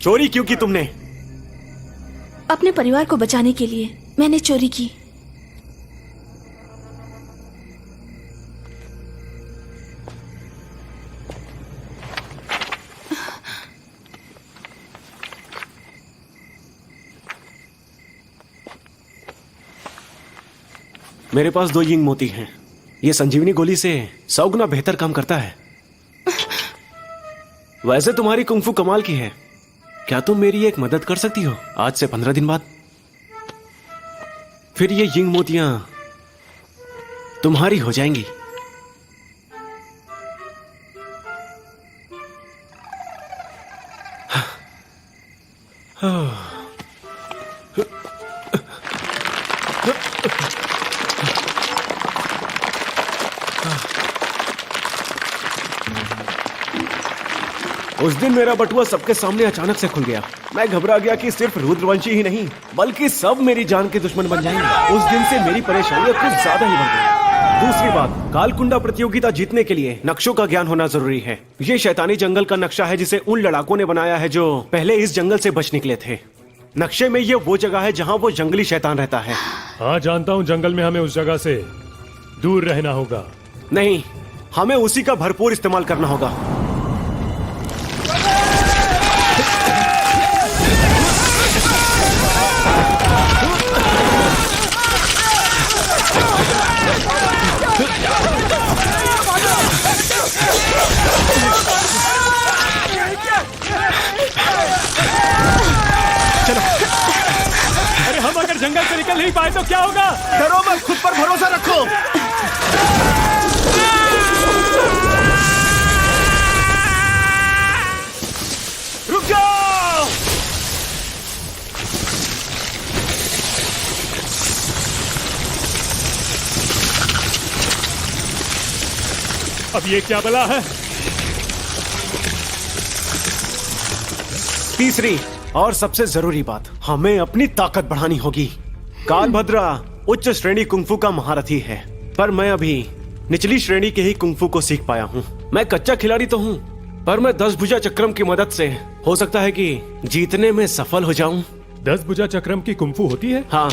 चोरी क्यों की तुमने? अपने परिवार को बचाने के लिए मैंने चोरी की। मेरे पास 2 यिंग मोती हैं। ये संजीवनी गोली से 100 गुना बेहतर काम करता है। वैसे तुम्हारी कुंफू कमाल की है। क्या तुम मेरी एक मदद कर सकती हो? आज से 15 दिन बाद फिर ये यिंग मोतियां तुम्हारी हो जाएंगी। उस दिन मेरा बटुआ सबके सामने अचानक से खुल गया। मैं घबरा गया कि सिर्फ रुद्रवंशी ही नहीं बल्कि सब मेरी जान के दुश्मन बन जाएंगे। उस दिन से मेरी परेशानियां कुछ ज्यादा ही बढ़ गई। दूसरी बात, कालकुंडा प्रतियोगिता जीतने के लिए नक्शों का ज्ञान होना जरूरी है। ये शैतानी जंगल का नक्शा है जिसे उन लड़ाकों ने बनाया है जो पहले इस जंगल से बच निकले थे। नक्शे में ये वो जगह है जहाँ वो जंगली शैतान रहता है। हाँ जानता हूँ, जंगल में हमें उस जगह से दूर रहना होगा। नहीं, हमें उसी का भरपूर इस्तेमाल करना होगा। अरे हम अगर जंगल से निकल नहीं पाए तो क्या होगा? डरो मत, खुद पर भरोसा रखो। रुक जाओ। अब ये क्या बला है? तीसरी और सबसे जरूरी बात, हमें अपनी ताकत बढ़ानी होगी। कालभद्रा उच्च श्रेणी कुंफू का महारथी है, पर मैं अभी निचली श्रेणी के ही कुंफू को सीख पाया हूँ। मैं कच्चा खिलाड़ी तो हूँ, पर मैं 10 भुजा चक्रम की मदद से हो सकता है कि जीतने में सफल हो जाऊं। 10 भुजा चक्रम की कुंफू होती है? हाँ,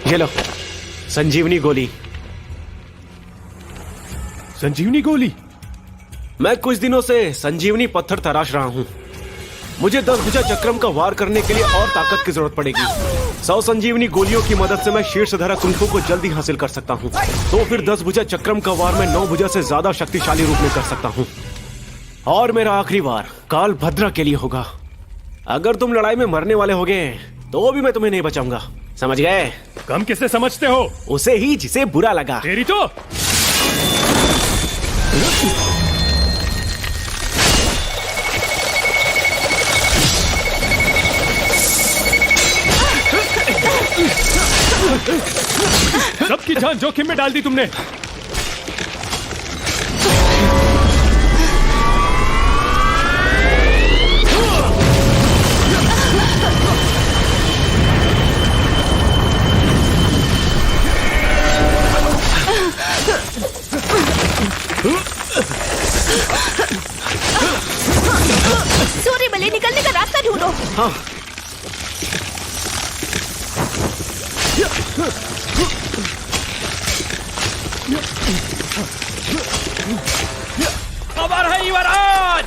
ये लो संजीवनी गोली। संजीवनी गोली? मैं कुछ दिनों से संजीवनी पत्थर तराश रहा हूँ। मुझे 10 भुजा चक्रम का वार करने के लिए और ताकत की जरूरत पड़ेगी। 100 संजीवनी गोलियों की मदद से मैं शीर्षधरा कुंफू को जल्दी हासिल कर सकता हूँ। तो फिर 10 भुजा चक्रम का वार मैं 9 भुजा से ज्यादा शक्तिशाली रूप में कर सकता हूँ। और मेरा आखिरी वार कालभद्रा के लिए होगा। अगर तुम लड़ाई में मरने वाले होगे तो भी मैं तुम्हें नहीं बचाऊंगा, समझ गए? कम किसे समझते हो? उसे ही जिसे बुरा लगा। तेरी तो सबकी जान जोखिम में डाल दी तुमने। सूर्यबली, निकलने का रास्ता ढूंढो। हाँ। खबर है युवराज।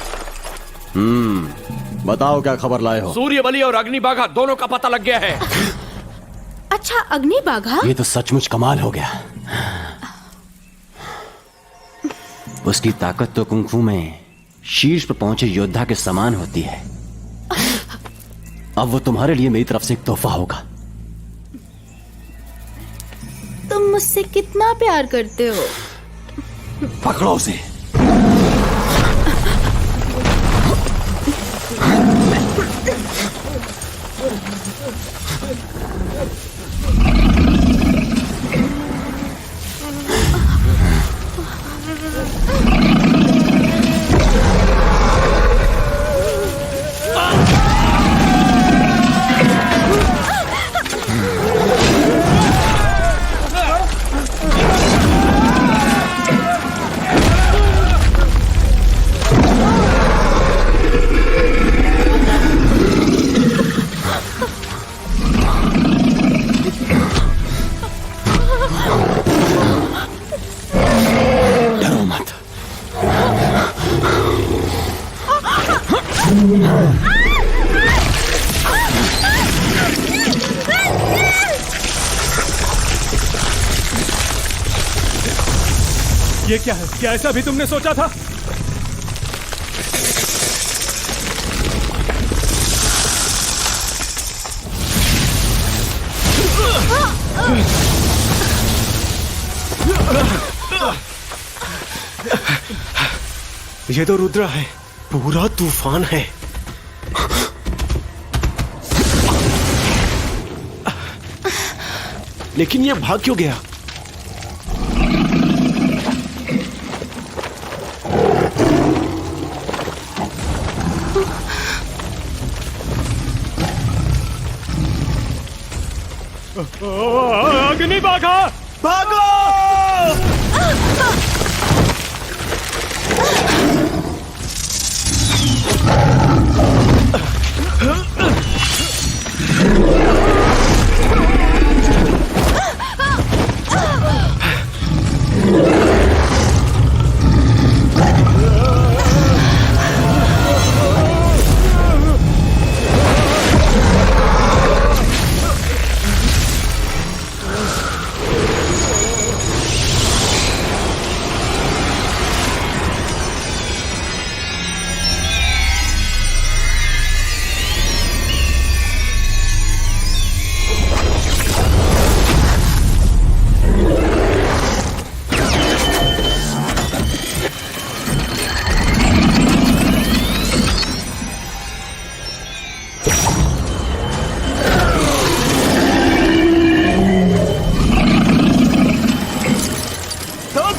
बताओ क्या खबर लाए हो? सूर्यबली और अग्निबाघा दोनों का पता लग गया है। अच्छा, अग्निबाघा? ये तो सचमुच कमाल हो गया। उसकी ताकत तो कुंफू में शीर्ष पर पहुंचे योद्धा के समान होती है। अब वो तुम्हारे लिए मेरी तरफ से एक तोहफा होगा। तुम मुझसे कितना प्यार करते हो? पकड़ो उसे। ये क्या है? क्या ऐसा भी तुमने सोचा था? ये तो रुद्र है, पूरा तूफान है। लेकिन ये भाग क्यों गया? अग्नि बाघा, भागो!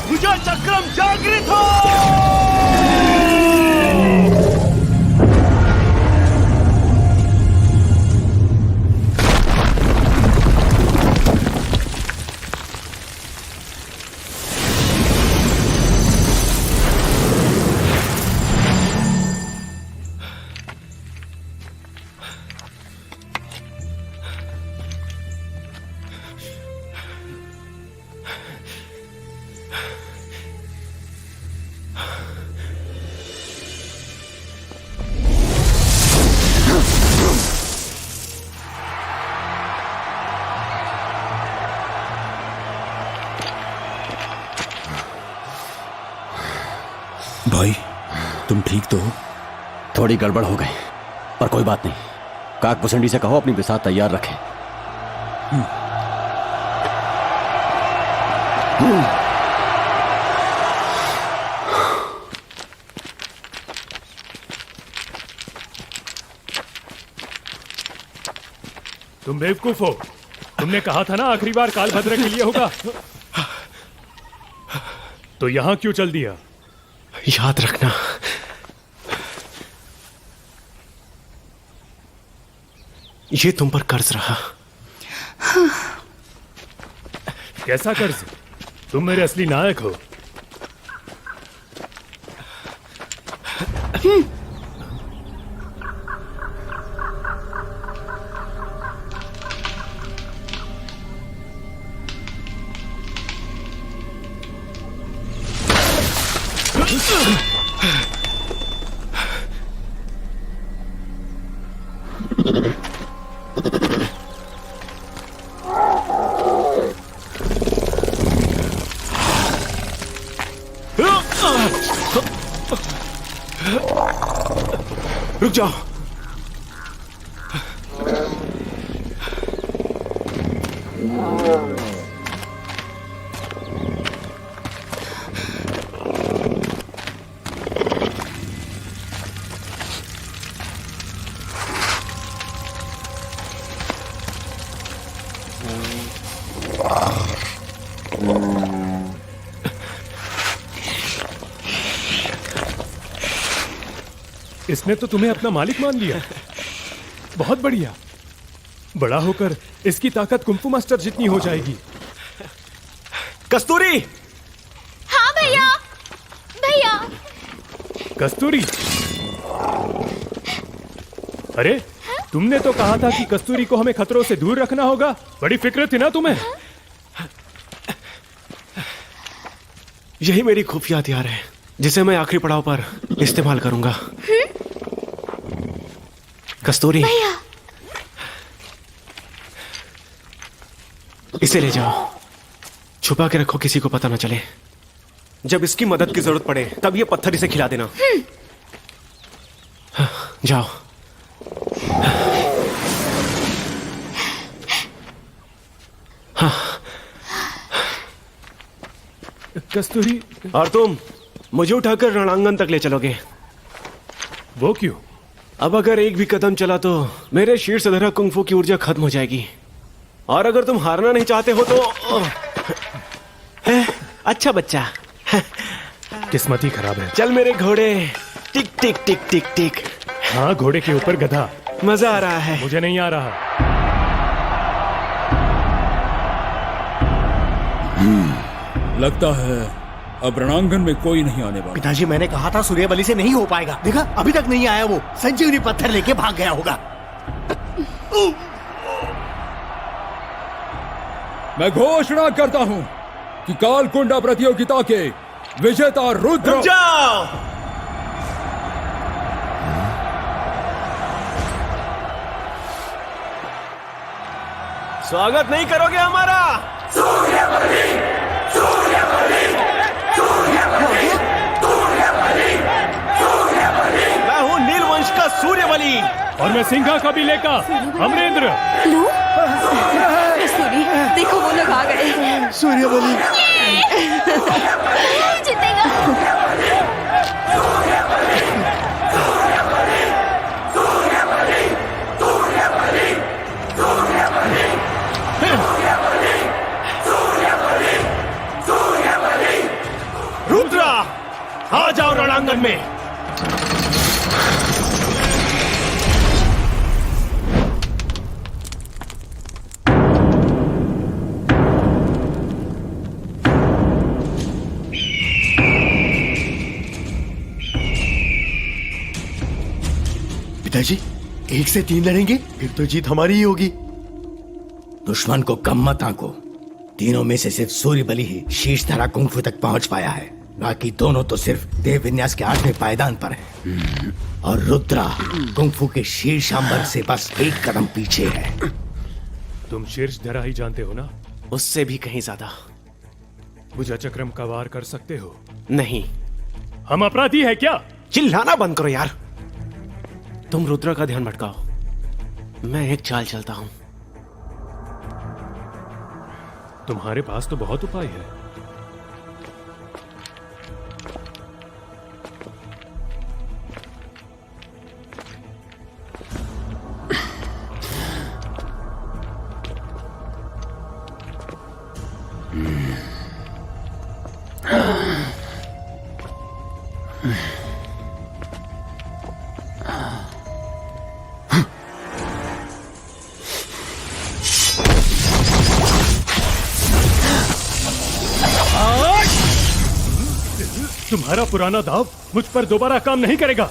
भुजा चक्रम जागृत हो! भाई, तुम ठीक तो हो? थोड़ी गड़बड़ हो गई, पर कोई बात नहीं। काकभूषणी से कहो अपनी बिसात तैयार रखे। तुम बेवकूफ हो। तुमने कहा था ना आखिरी बार कालभद्र के लिए होगा, तो यहां क्यों चल दिया? याद रखना, ये तुम पर कर्ज रहा। कैसा कर्ज? तुम मेरे असली नायक हो। रुक जाओ। इसने तो तुम्हें अपना मालिक मान लिया। बहुत बढ़िया। बड़ा होकर इसकी ताकत कुंफू मास्टर जितनी हो जाएगी। कस्तूरी! हाँ भैया। भैया कस्तूरी! अरे तुमने तो कहा था कि कस्तूरी को हमें खतरों से दूर रखना होगा। बड़ी फिक्र थी ना तुम्हें। यही मेरी खुफिया हथियार है जिसे मैं आखिरी पड़ाव पर इस्तेमाल करूंगा। कस्तूरी, भैया इसे ले जाओ, छुपा के रखो, किसी को पता ना चले। जब इसकी मदद की जरूरत पड़े तब ये पत्थर इसे खिला देना। जाओ। हाँ। कस्तूरी, और तुम मुझे उठाकर रणांगन तक ले चलोगे। वो क्यों? अब अगर एक भी कदम चला तो मेरे शीर्ष धरा कुंफू की ऊर्जा खत्म हो जाएगी। और अगर तुम हारना नहीं चाहते हो तो अच्छा बच्चा। किस्मत ही खराब है। चल मेरे घोड़े, टिक टिक टिक टिक टिक। हाँ, घोड़े के ऊपर गधा। मजा आ रहा है। मुझे नहीं आ रहा। लगता है अब रणांगन में कोई नहीं आने वाला। पिताजी, मैंने कहा था सूर्यबली से नहीं हो पाएगा। देखा, अभी तक नहीं आया। वो संजीवनी पत्थर लेके भाग गया होगा। मैं घोषणा करता हूं कि कालकुंडा प्रतियोगिता के विजेता रुद्र। जाओ। स्वागत नहीं करोगे हमारा? सूर्यबली, सूर्यबली, सूर्यबली, सूर्यबली, सूर्यबली। मैं हूँ नीलवंश का सूर्यबली। और मैं सिंघा का भी लेका अमरेंद्र। लो, कस्तूरी, देखो वो लोग आ गए। सूर्यबली जीतेगा। रुद्रा, आ जाओ रणांगन में। पिताजी, 1 से 3 लड़ेंगे, फिर तो जीत हमारी ही होगी। दुश्मन को कम मत आंको। तीनों में से सिर्फ सूर्यबली ही शीर्ष धरा कुंफू तक पहुंच पाया है। बाकी दोनों तो सिर्फ देव विन्यास के 8वें पायदान पर है। और रुद्रा कुंफू के शीर्ष अंबर से बस 1 कदम पीछे है। तुम शीर्ष धरा ही जानते हो ना? उससे भी कहीं ज्यादा। भुजा चक्रम का वार कर सकते हो? नहीं। हम अपराधी है क्या? चिल्लाना बंद करो यार। तुम रुद्रा का ध्यान भटकाओ, मैं एक चाल चलता हूं। तुम्हारे पास तो बहुत उपाय है। तुम्हारा पुराना दाव मुझ पर दोबारा काम नहीं करेगा।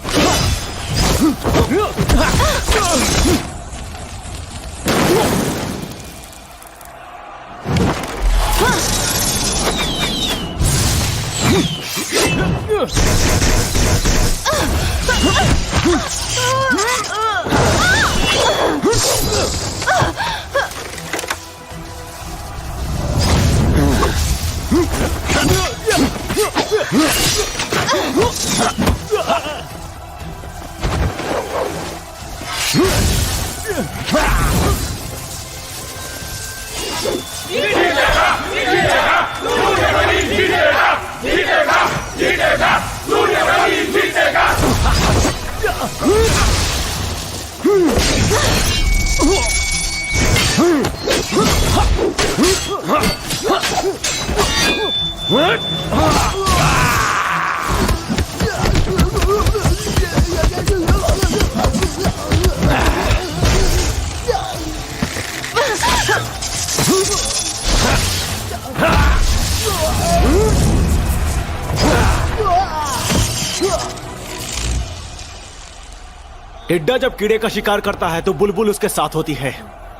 टिड्डा जब कीड़े का शिकार करता है तो बुलबुल उसके साथ होती है।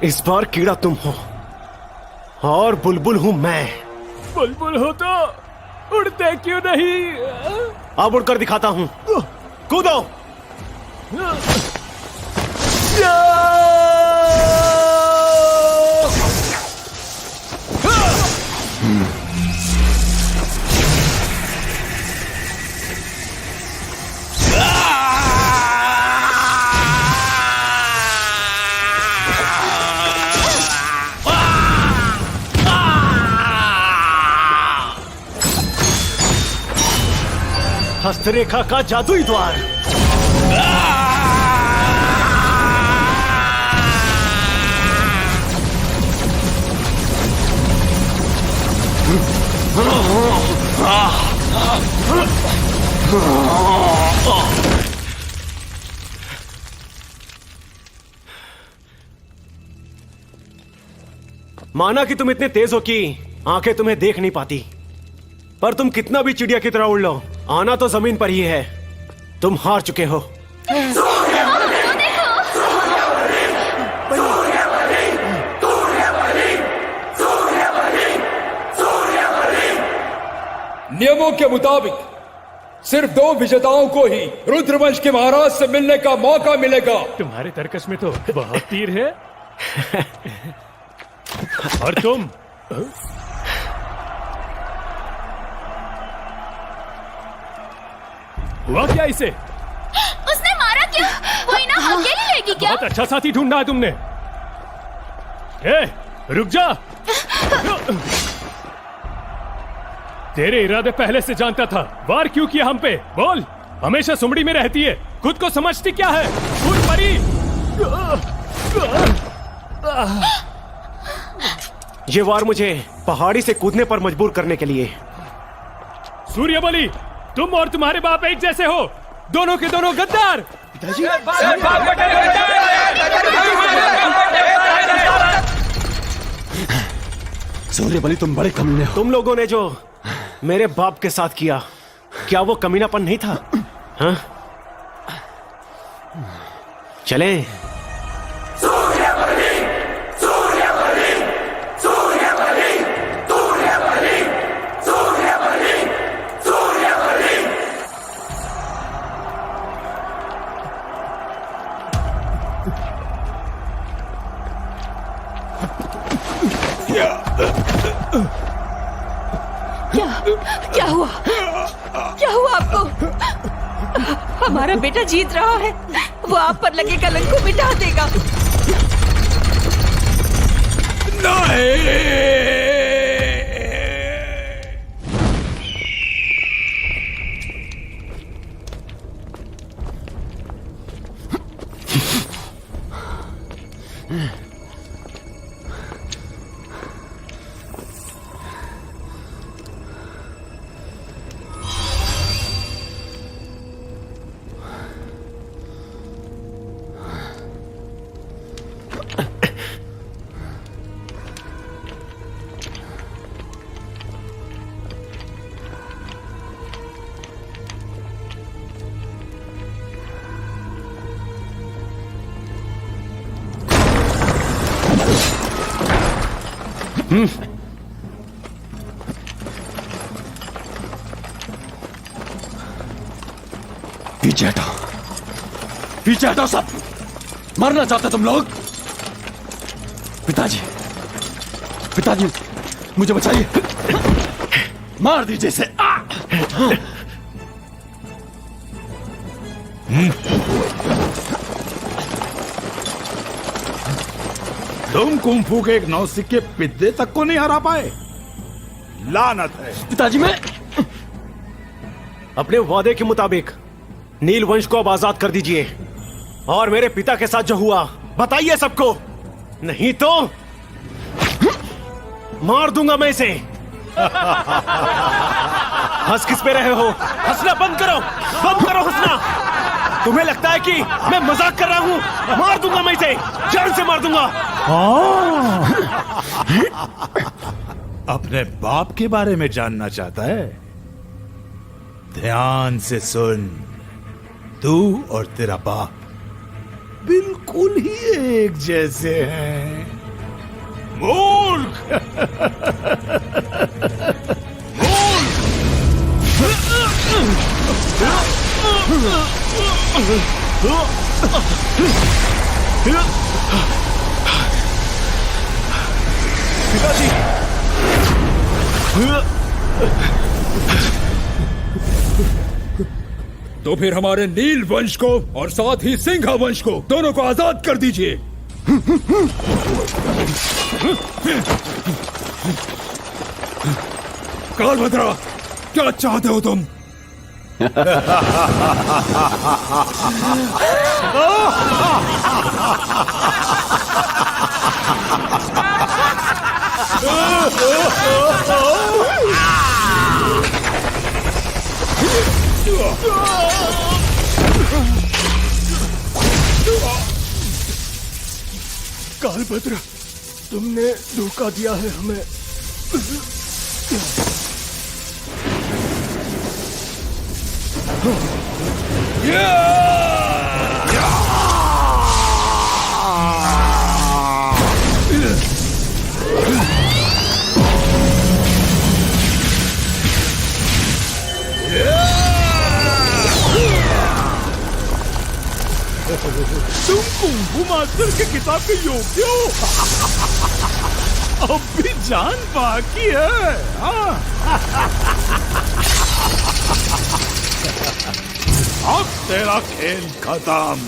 इस बार कीड़ा तुम हो और बुलबुल हूं मैं। बुलबुल हो तो उड़ते क्यों नहीं? अब उड़कर दिखाता हूं। कूदो। हस्तरेखा का जादुई द्वार। माना कि तुम इतने तेज हो कि आंखें तुम्हें देख नहीं पाती, पर तुम कितना भी चिड़िया की तरह उड़ लो, आना तो जमीन पर ही है। तुम हार चुके हो। नियमों के मुताबिक सिर्फ 2 विजेताओं को ही रुद्रवंश के महाराज से मिलने का मौका मिलेगा। तुम्हारे तर्कस में तो बहुत तीर है। और तुम हुआ क्या इसे? उसने मारा क्यों? कोई ना अकेली लेगी क्या? बहुत अच्छा साथी ढूंढा है तुमने। ए, रुक जा। तेरे इरादे पहले से जानता था। वार क्यों किया हम पे? बोल। हमेशा सुमड़ी में रहती है, खुद को समझती क्या है? फूल परी। ये वार मुझे पहाड़ी से कूदने पर मजबूर करने के लिए। सूर्यबली, तुम और तुम्हारे बाप एक जैसे हो, दोनों के दोनों गद्दार। पिताजी, सूर्यबली तुम बड़े कमीने हो। तुम लोगों ने जो मेरे बाप के साथ किया, क्या वो कमीनापन नहीं था? हाँ? चले। क्या हुआ? क्या हुआ आपको? हमारा बेटा जीत रहा है। वो आप पर लगे कलंक को मिटा देगा। पीछे हटाओ, पीछे हटाओ सब। मरना चाहते तुम लोग? पिताजी, पिताजी मुझे बचाइए, मार दीजिए इसे। तुम कुंफू के एक नौसिखे पिद्दे तक को नहीं हरा पाए। लानत है। पिताजी, मैं अपने वादे के मुताबिक नील वंश को अब आजाद कर दीजिए, और मेरे पिता के साथ जो हुआ बताइए सबको, नहीं तो मार दूंगा मैं इसे। हंस किस पे रहे हो? हंसना बंद करो, बंद करो हंसना। तुम्हें लगता है कि मैं मजाक कर रहा हूं? मार दूंगा मैं इसे, जान से मार दूंगा। अपने बाप के बारे में जानना चाहता है? ध्यान से सुन, तू और तेरा बाप बिल्कुल ही एक जैसे हैं। मूर्ख! पिताजी, तो फिर हमारे नील वंश को और साथ ही सिंघा वंश को दोनों को आजाद कर दीजिए। कालभद्रा, क्या चाहते हो तुम? कालभद्र, तुमने धोखा दिया है हमें। तुम कुंफू मास्टर के किताब के योग्य हो। अब भी जान बाकी है। अब तेरा खेल खत्म।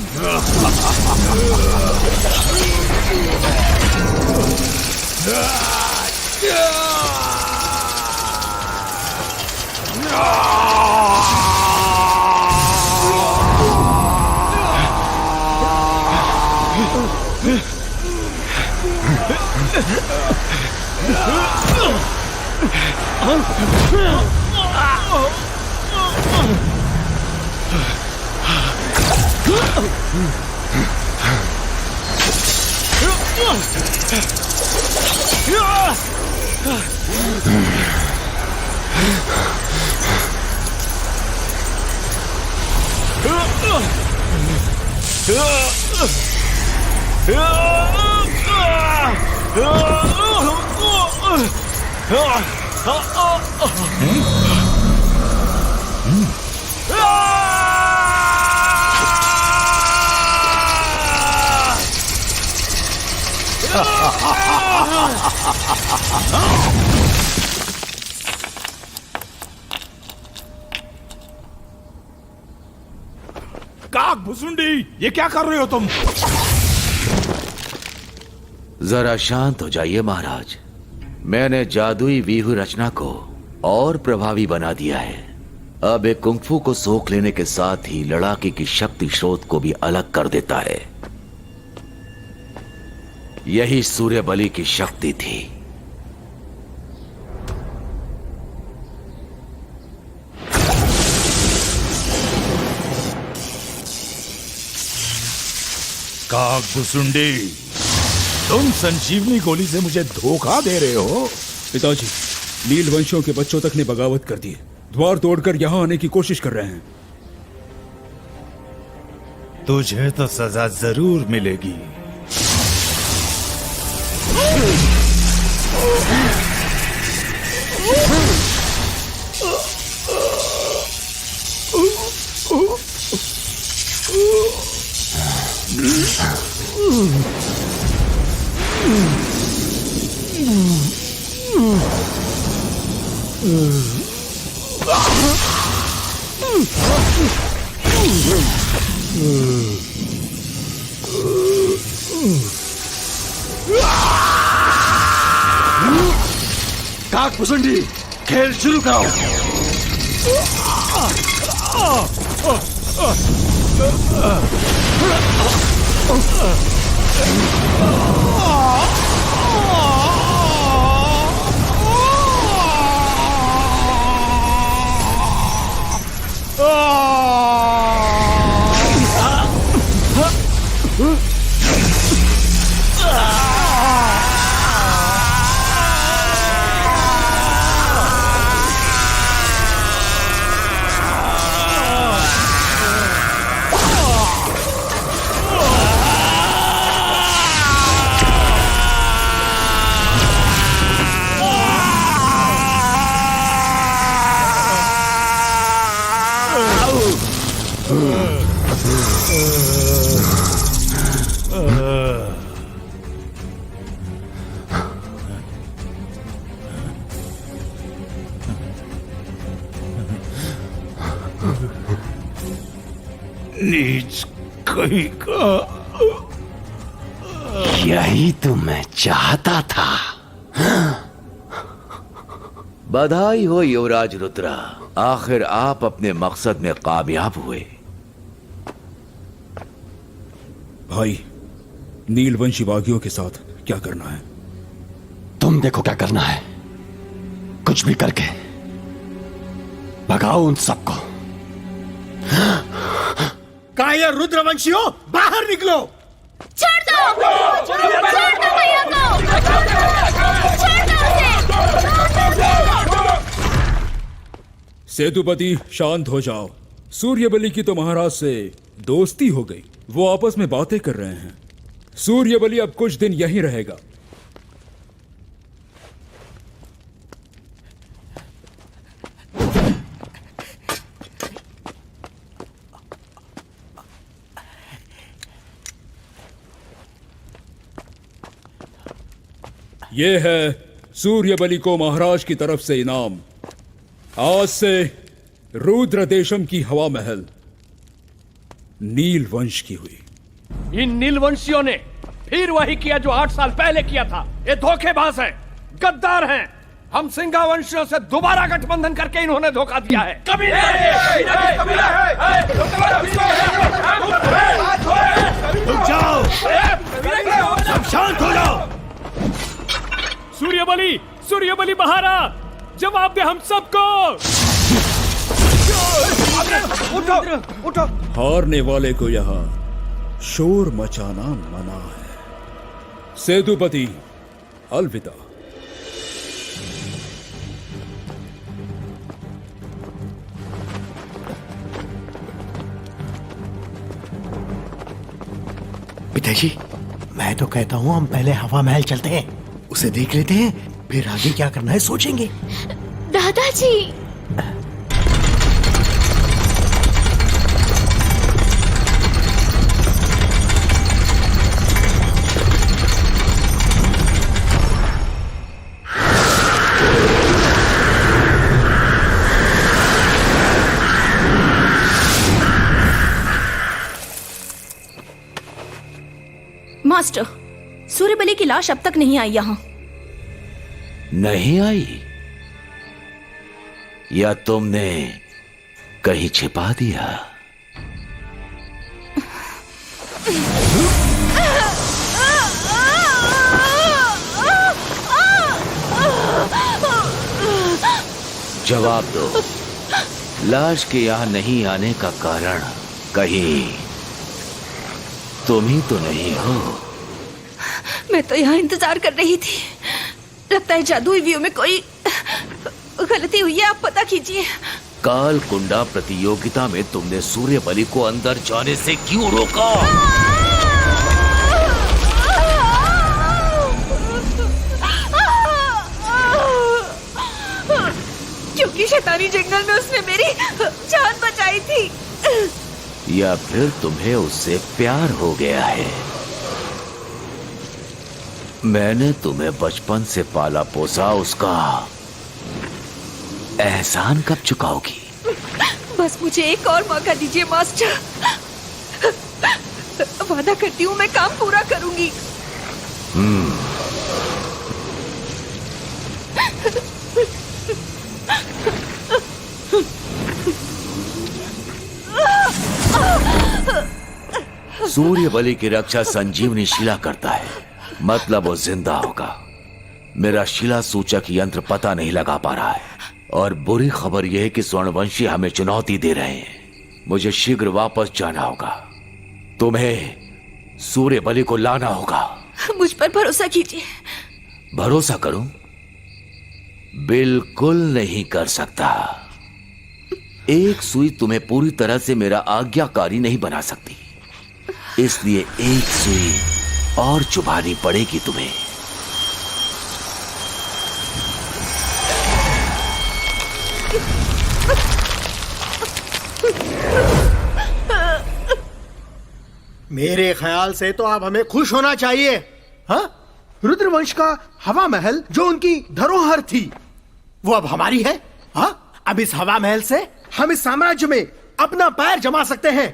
काक भुसुंडी, ये क्या कर रहे हो तुम? जरा शांत हो जाइए महाराज। मैंने जादुई व्यूह रचना को और प्रभावी बना दिया है। अब एक कुंफू को सोख लेने के साथ ही लड़ाके की शक्ति स्रोत को भी अलग कर देता है। यही सूर्य बलि की शक्ति थी। काक भुसुंडी, तुम संजीवनी गोली से मुझे धोखा दे रहे हो। पिताजी, नील वंशियों के बच्चों तक ने बगावत कर दी, द्वार तोड़कर यहाँ आने की कोशिश कर रहे हैं। तुझे तो सजा जरूर मिलेगी। नाग भुसुंडी, खेल शुरू करो। नीच कहीं का। यही तो मैं चाहता था। बधाई हो युवराज रुद्रा, आखिर आप अपने मकसद में कामयाब हुए। भाई, नीलवंशी बागियों के साथ क्या करना है? तुम देखो क्या करना है। कुछ भी करके भगाओ उन सबको। कहा ये रुद्रवंशियों, बाहर निकलो। छोड़ दो भैया को, छोड़ दो उसे। सेतुपति, शांत हो जाओ। सूर्यबली की तो महाराज से दोस्ती हो गई, वो आपस में बातें कर रहे हैं। सूर्यबली अब कुछ दिन यहीं रहेगा। ये है सूर्यबली को महाराज की तरफ से इनाम। आज से रुद्र देशम की हवा महल नीलवंश की हुई। इन नीलवंशियों ने फिर वही किया जो 8 साल पहले किया था। ये धोखेबाज हैं, गद्दार हैं। हम सिंघा वंशियों से दोबारा गठबंधन करके इन्होंने धोखा दिया है। कभी रुक जाओ, सब शांत हो जाओ। सूर्यबली बहारा, जवाब दे हम सबको। उठो। हारने वाले को यहाँ शोर मचाना मना है। सेतुपति, अलविदा। पिताजी, मैं तो कहता हूँ हम पहले हवा महल चलते हैं, उसे देख लेते हैं, फिर आगे क्या करना है सोचेंगे। दादाजी, मास्टर, सूर्यबली की लाश अब तक नहीं आई यहाँ। नहीं आई? या तुमने कहीं छिपा दिया? जवाब दो, लाश के यहां नहीं आने का कारण कहीं तुम ही तो नहीं हो? मैं तो यहाँ इंतजार कर रही थी। लगता है जादुई व्यू में कोई गलती हुई है, आप पता कीजिए। काल कुंडा प्रतियोगिता में तुमने सूर्यबली को अंदर जाने से क्यों रोका? क्योंकि शैतानी जंगल में उसने मेरी जान बचाई थी। या फिर तुम्हें उससे प्यार हो गया है? मैंने तुम्हें बचपन से पाला पोसा, उसका एहसान कब चुकाओगी? बस मुझे एक और मौका दीजिए मास्टर। वादा करती हूँ मैं काम पूरा करूंगी। सूर्य बलि की रक्षा संजीवनी शिला करता है, मतलब वो जिंदा होगा। मेरा शिला सूचक यंत्र पता नहीं लगा पा रहा है, और बुरी खबर यह है कि स्वर्णवंशी हमें चुनौती दे रहे हैं। मुझे शीघ्र वापस जाना होगा। तुम्हें सूर्य बलि को लाना होगा। मुझ पर भरोसा कीजिए। भरोसा करूं? बिल्कुल नहीं कर सकता। एक सुई तुम्हें पूरी तरह से मेरा आज्ञाकारी नहीं बना सकती, इसलिए एक सुई और चुभानी पड़ेगी तुम्हें। मेरे ख्याल से तो अब हमें खुश होना चाहिए। हाँ, रुद्रवंश का हवा महल जो उनकी धरोहर थी वो अब हमारी है। हाँ, अब इस हवा महल से हम इस साम्राज्य में अपना पैर जमा सकते हैं।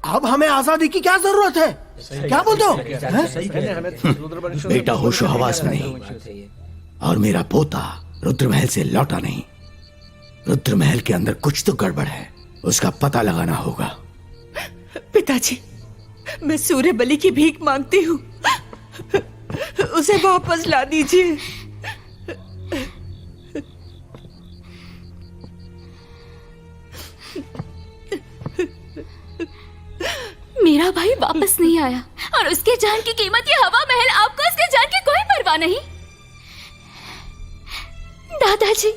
अब हमें आजादी की क्या जरूरत है? क्या बोलते हो? बेटा होशो हवास में नहीं, और मेरा पोता रुद्रमहल से लौटा नहीं। रुद्रमहल के अंदर कुछ तो गड़बड़ है, उसका पता लगाना होगा। पिताजी, मैं सूर्य बलि की भीख मांगती हूँ, उसे वापस ला दीजिए। मेरा भाई वापस नहीं आया और उसके जान की कीमत ये हवा महल। आपको उसके जान की कोई परवाह नहीं। दादाजी,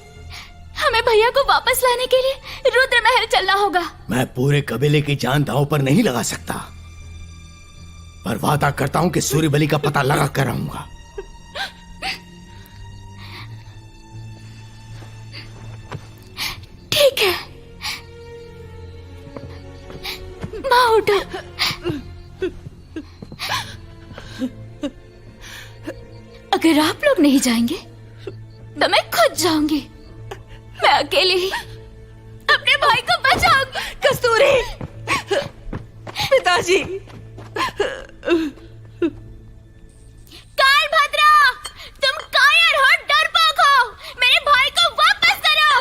हमें भैया को वापस लाने के लिए रुद्र महल चलना होगा। मैं पूरे कबीले की जान दांव पर नहीं लगा सकता, पर वादा करता हूं कि सूर्य बलि का पता लगा कर रहूंगा। ठीक है, माँ उठो। अगर आप लोग नहीं जाएंगे तो मैं खुद जाऊंगी। मैं अकेले ही अपने भाई को बचाऊंगी। कस्तूरी, पिताजी। कालभद्रा, तुम कायर हो, डरपोक हो। मेरे भाई को वापस करो।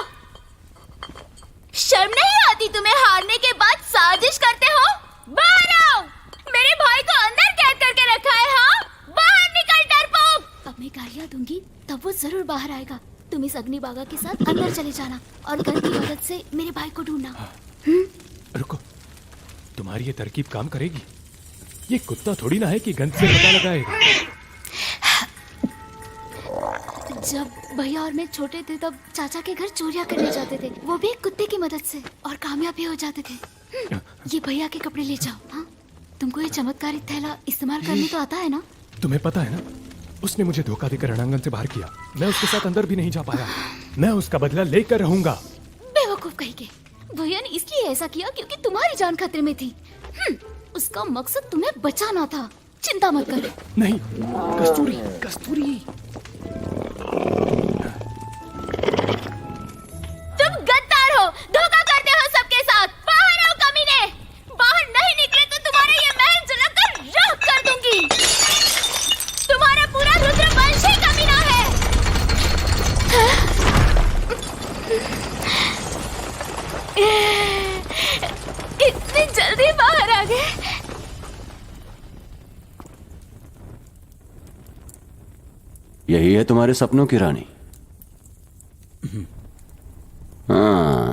शर्म नहीं आती तुम्हें? हारने के बाद साजिश करते हो। बाहर आओ। मेरे भाई को अंदर कैद करके रखा है। हाँ, बाहर निकल डरपोक। अब मैं गालियां दूंगी तब वो जरूर बाहर आएगा। तुम इस अग्निबागा के साथ अंदर चले जाना और गन की मदद से मेरे भाई को ढूंढना। रुको, तुम्हारी ये तरकीब काम करेगी? ये कुत्ता थोड़ी ना है कि गंध से पता लगाएगा। जब भैया और मैं छोटे थे तब चाचा के घर चोरियां करने जाते थे, वो भी एक कुत्ते की मदद से, और कामयाब भी हो जाते थे। ये भैया के कपड़े ले जाओ। हाँ, तुमको ये चमत्कारी थैला इस्तेमाल करने तो आता है ना? तुम्हें पता है ना, उसने मुझे धोखा देकर रणांगन से बाहर किया। मैं उसके साथ अंदर भी नहीं जा पाया। मैं उसका बदला लेकर रहूंगा। बेवकूफ कहीं के। भैया ने इसलिए ऐसा किया क्योंकि तुम्हारी जान खतरे में थी। उसका मकसद तुम्हें बचाना था। चिंता मत करो। नहीं, कस्तूरी, कस्तूरी। तुम गद्दार हो, धोखा करते हो सबके साथ। बाहर आओ कमीने। बाहर नहीं निकले तो तुम्हारे ये महल जलाकर राख कर दूंगी। तुम्हारा पूरा रुद्रवंश ही कमीना है। इतनी जल्दी बाहर आ गए। यही है तुम्हारे सपनों की रानी? हाँ।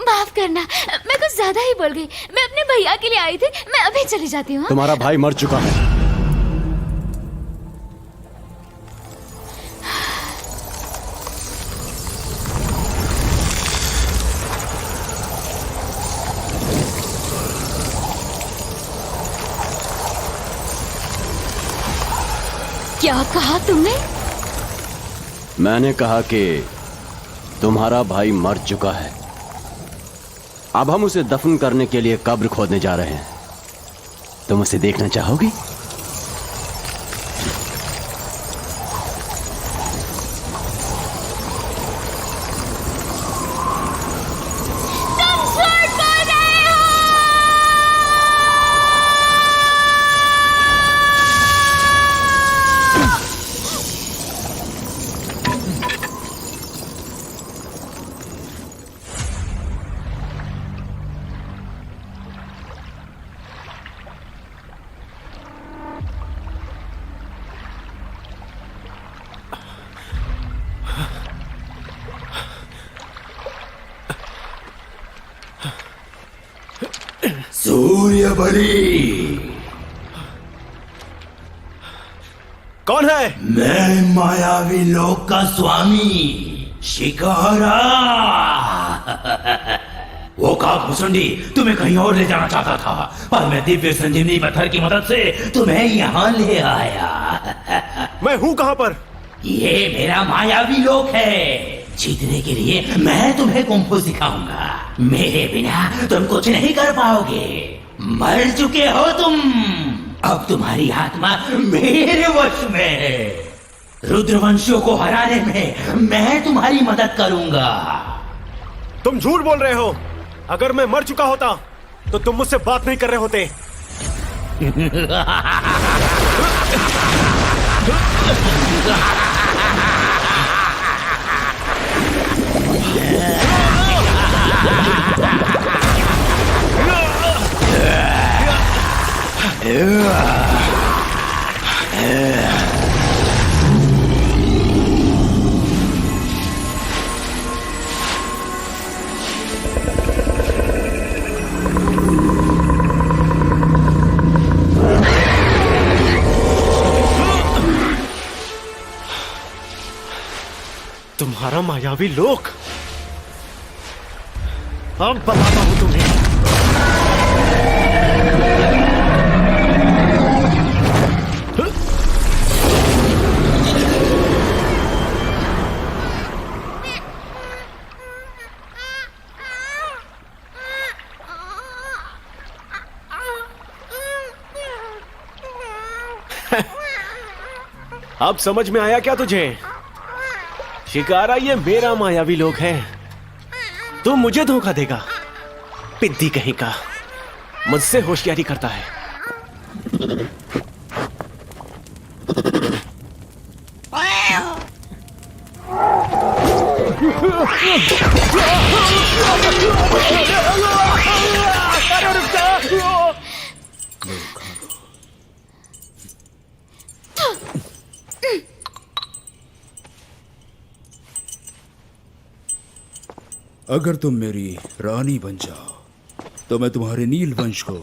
माफ करना, मैं कुछ ज्यादा ही बोल गई। मैं अपने भैया के लिए आई थी। मैं अभी चली जाती हूँ। तुम्हारा भाई मर चुका है। क्या कहा तुमने? मैंने कहा कि तुम्हारा भाई मर चुका है। अब हम उसे दफन करने के लिए कब्र खोदने जा रहे हैं। तुम उसे देखना चाहोगी? सूर्यबली। कौन है? मैं मायावी लोक का स्वामी शिकारा। वो काकभुसुंडी तुम्हें कहीं और ले जाना चाहता था, पर मैं दिव्य संजीवनी पत्थर की मदद से तुम्हें यहाँ ले आया। मैं हूँ कहाँ पर? ये मेरा मायावी लोक है। जीतने के लिए मैं तुम्हें कुंफू सिखाऊंगा। मेरे बिना तुम कुछ नहीं कर पाओगे। मर चुके हो तुम, अब तुम्हारी आत्मा मेरे वश में है। रुद्रवंशियों को हराने में मैं तुम्हारी मदद करूंगा। तुम झूठ बोल रहे हो। अगर मैं मर चुका होता तो तुम मुझसे बात नहीं कर रहे होते। तुम्हारा मायावी लोक, अब बताता हूं तुम्हें। अब समझ में आया क्या तुझे? शिकारा, ये मेरा मायावी लोक है। तू मुझे धोखा देगा? पिद्दी कहीं का, मुझसे होशियारी करता है। अगर तुम मेरी रानी बन जाओ तो मैं तुम्हारे नील वंश को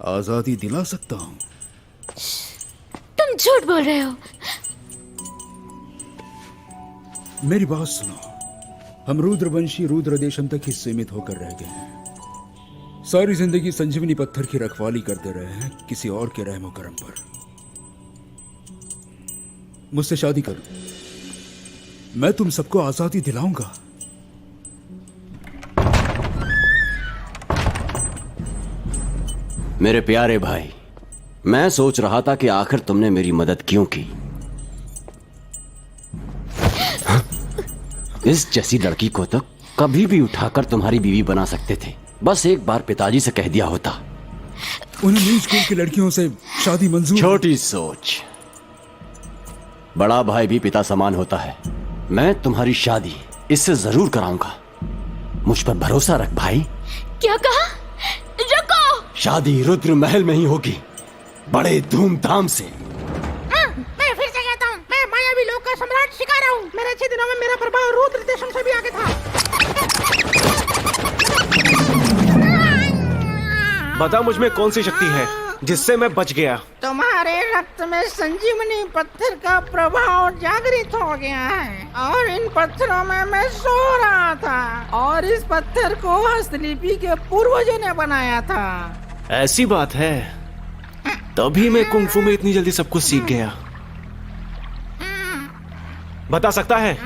आजादी दिला सकता हूँ। तुम झूठ बोल रहे हो। मेरी बात सुनो, हम रुद्रवंशी रुद्र देशम तक ही सीमित होकर रह गए हैं। सारी जिंदगी संजीवनी पत्थर की रखवाली करते रहे हैं किसी और के रहमो करम पर। मुझसे शादी करो, मैं तुम सबको आजादी दिलाऊंगा। मेरे प्यारे भाई, मैं सोच रहा था कि आखिर तुमने मेरी मदद क्यों की। इस जैसी लड़की को तो कभी भी उठाकर तुम्हारी बीवी बना सकते थे। बस एक बार पिताजी से कह दिया होता। उन्हें नीच कुल की लड़कियों से शादी मंजूर। छोटी सोच, बड़ा भाई भी पिता समान होता है। मैं तुम्हारी शादी इससे जरूर कराऊंगा। मुझ पर भरोसा रख भाई। क्या कहा? रुको। शादी रुद्र महल में ही होगी, बड़े धूमधाम से। मैं फिर से कहता हूँ, मैं मायावी लोक का सम्राट शिकारा हूँ। मेरे अच्छे दिनों में मेरा प्रभाव रुद्र देशम से भी आगे था। बता, मुझ में कौन सी शक्ति है जिससे मैं बच गया? तुम्हारे रक्त में संजीवनी पत्थर का प्रभाव जागृत हो गया है और इन पत्थरों में मैं सो रहा था और इस पत्थर को हस्तलिपि के पूर्वजों ने बनाया था। ऐसी बात है, तभी मैं कुंफू में इतनी जल्दी सब कुछ सीख गया। बता सकता है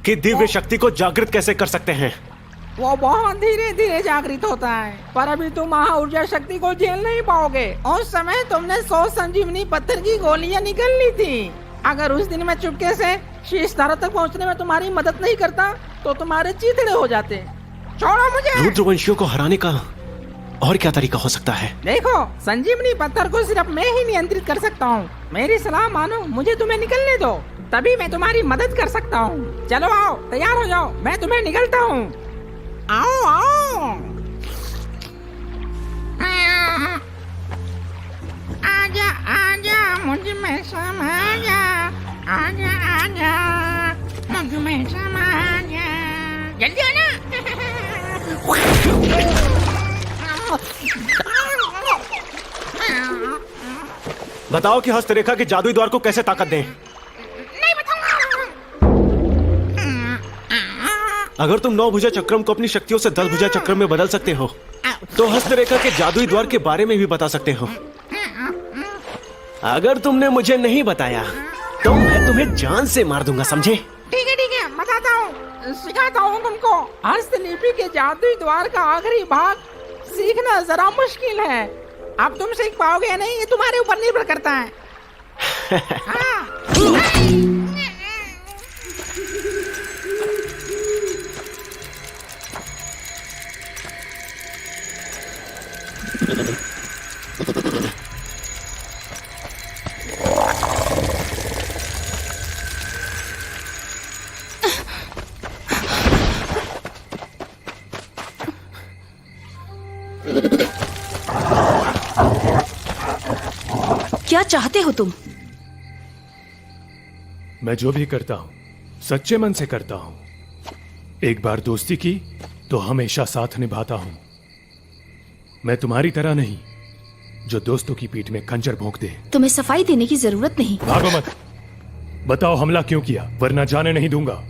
कि दिव्य शक्ति को जागृत कैसे कर सकते हैं? वो बहुत धीरे धीरे जागृत होता है, पर अभी तुम महा ऊर्जा शक्ति को झेल नहीं पाओगे। उस समय तुमने 100 संजीवनी पत्थर की गोलियां निकल ली थी। अगर उस दिन मैं चुपके से शीश धारा तक पहुंचने में तुम्हारी मदद नहीं करता तो तुम्हारे चीथड़े हो जाते। छोड़ो मुझे। रुद्रवंशियों को हराने का और क्या तरीका हो सकता है? देखो, संजीवनी पत्थर को सिर्फ मैं ही नियंत्रित कर सकता हूँ। मेरी सलाह मानो, मुझे तुम्हें निकलने दो, तभी मैं तुम्हारी मदद कर सकता हूँ। चलो आओ, तैयार हो जाओ, मैं तुम्हें निकलता हूँ। आओ आओ, आजा आजा मुझ में समा जा, आजा आजा मुझ में समा जा, जल्दी आना। बताओ कि हस्तरेखा के जादुई द्वार को कैसे ताकत दें। नहीं बताऊंगा। अगर तुम 9 भुजा चक्रम को अपनी शक्तियों से 10 भुजा चक्रम में बदल सकते हो तो हस्तरेखा के जादुई द्वार के बारे में भी बता सकते हो। अगर तुमने मुझे नहीं बताया तो मैं तुम्हें जान से मार दूंगा, समझे? ठीक है, बताता हूँ, सिखाता हूँ तुमको। हस्तलिपि के जादुई द्वार का आखिरी भाग सीखना जरा मुश्किल है। अब तुम सीख पाओगे या नहीं, ये तुम्हारे ऊपर निर्भर करता है। हाँ। क्या चाहते हो तुम? मैं जो भी करता हूं सच्चे मन से करता हूं। एक बार दोस्ती की तो हमेशा साथ निभाता हूं। मैं तुम्हारी तरह नहीं जो दोस्तों की पीठ में खंजर भोंक दे। तुम्हें सफाई देने की जरूरत नहीं। भागो मत। बताओ हमला क्यों किया, वरना जाने नहीं दूंगा।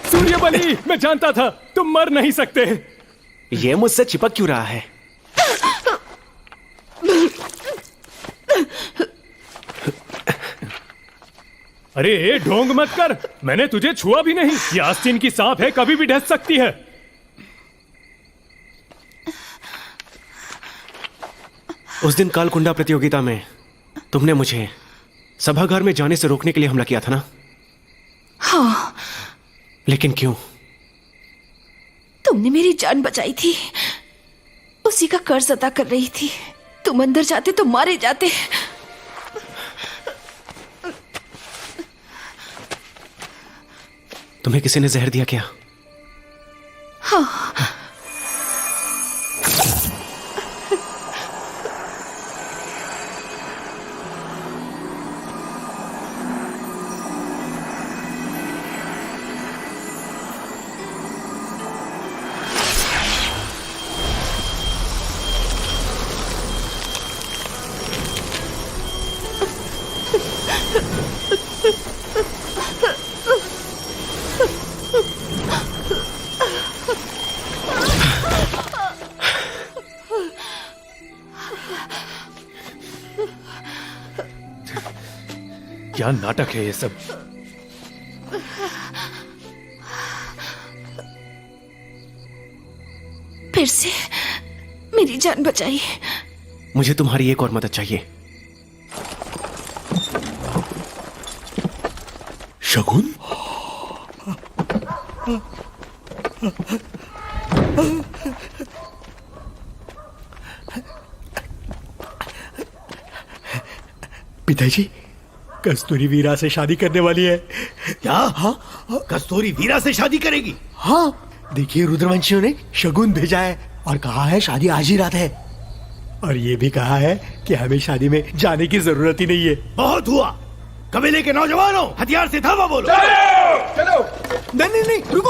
सूर्यबली, मैं जानता था तुम मर नहीं सकते। ये मुझसे चिपक क्यों रहा है? अरे ढोंग मत कर, मैंने तुझे छुआ भी नहीं। ये आस्तीन की सांप है, कभी भी ढस सकती है। उस दिन कालकुंडा प्रतियोगिता में तुमने मुझे सभागार में जाने से रोकने के लिए हमला किया था ना? हाँ। लेकिन क्यों? तुमने मेरी जान बचाई थी, उसी का कर्ज अदा कर रही थी। तुम अंदर जाते तो मारे जाते। तुम्हें किसी ने जहर दिया क्या? हाँ। क्या नाटक है ये सब? फिर से मेरी जान बचाई। मुझे तुम्हारी एक और मदद चाहिए। शगुन? पिताजी, कस्तूरी वीरा से शादी करने वाली है। क्या? हाँ? कस्तूरी वीरा से शादी करेगी? हाँ, देखिए रुद्रवंशियों ने शगुन भेजा है और कहा है शादी आज ही रात है। और ये भी कहा है कि हमें शादी में जाने की जरूरत ही नहीं है। बहुत हुआ। कबीले के नौजवानों, हथियार से धावा बोलो। चलो। नहीं, रुको।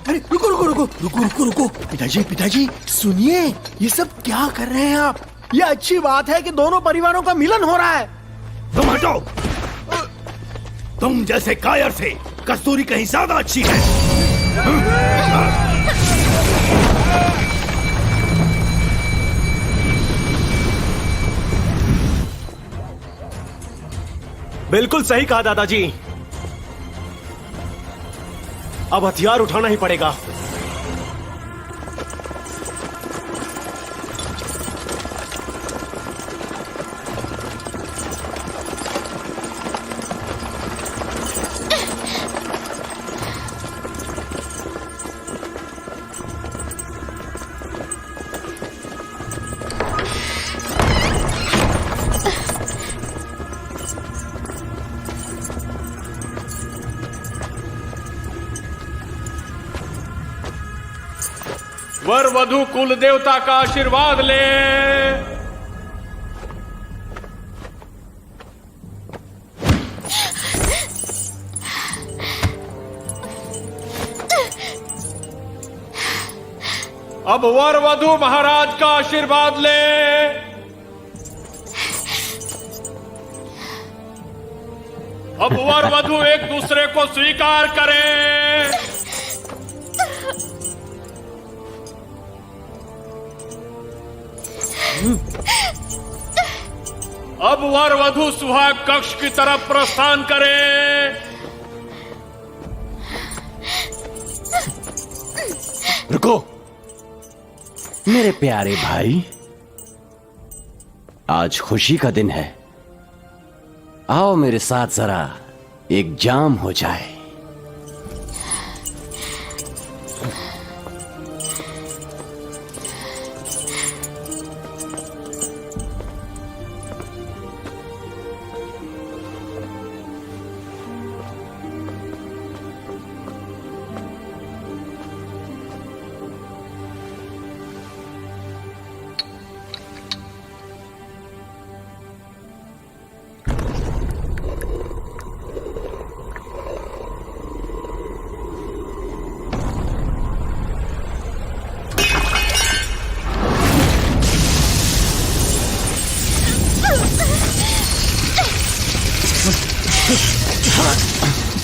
अरे रुको। पिताजी सुनिए, ये सब क्या कर रहे हैं आप? ये अच्छी बात है कि दोनों परिवारों का मिलन हो रहा है। तुम हटो। तुम जैसे कायर से कस्तूरी कहीं ज्यादा अच्छी है। बिल्कुल सही कहा दादाजी। अब हथियार उठाना ही पड़ेगा। वर वधु कुल देवता का आशीर्वाद ले। अब वर वधु महाराज का आशीर्वाद ले। अब वर वधु एक दूसरे को स्वीकार करें। अब वर वधु सुहाग कक्ष की तरफ प्रस्थान करें। रुको मेरे प्यारे भाई, आज खुशी का दिन है। आओ मेरे साथ जरा एक जाम हो जाए।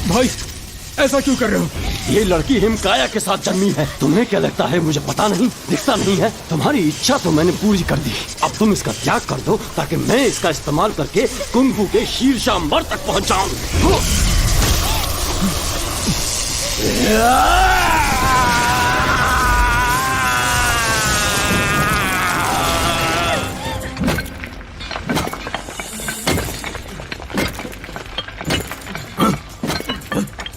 भाई ऐसा क्यों कर रहे हो? ये लड़की हिमकाया के साथ जन्मी है। तुम्हें क्या लगता है मुझे पता नहीं, दिखता नहीं है? तुम्हारी इच्छा तो मैंने पूरी कर दी। अब तुम इसका त्याग कर दो ताकि मैं इसका इस्तेमाल करके कुंग-फू के शीर्षांबर तक पहुंच जाऊं।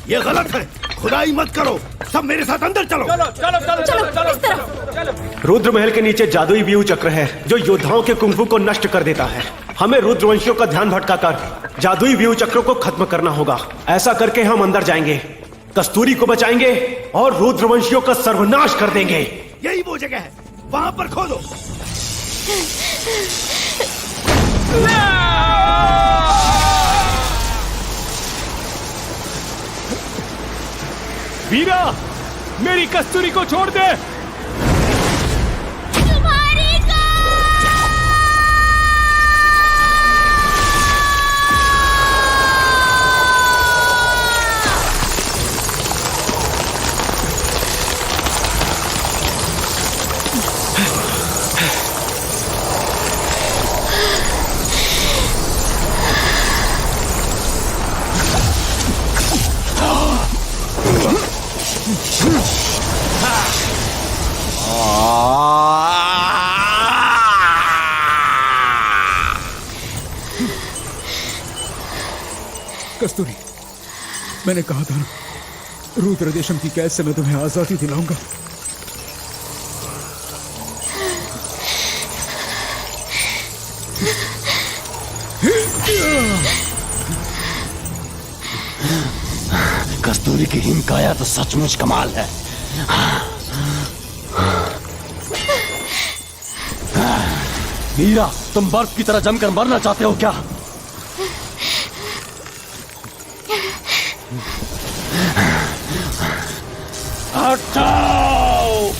ये गलत है, खुदाई मत करो। सब मेरे साथ अंदर चलो। चलो चलो चलो चलो चलो चलो चलो। रुद्र महल के नीचे जादुई व्यू चक्र है जो योद्धाओं के कुंग-फू को नष्ट कर देता है। हमें रुद्रवंशियों का ध्यान भटकाकर जादुई व्यू चक्र को खत्म करना होगा। ऐसा करके हम अंदर जाएंगे, कस्तूरी को बचाएंगे और रुद्रवंशियों का सर्वनाश कर देंगे। यही वो जगह है, वहां पर खोदो। वीरा, मेरी कस्तूरी को छोड़ दे। तुम्हारी कस्तूरी, मैंने कहा था ना, रुद्र देशम की कैद से मैं तुम्हें आजादी दिलाऊंगा। कस्तूरी की हिमकाया तो सचमुच कमाल है। वीरा, तुम बर्फ की तरह जमकर मरना चाहते हो क्या? हटाओ!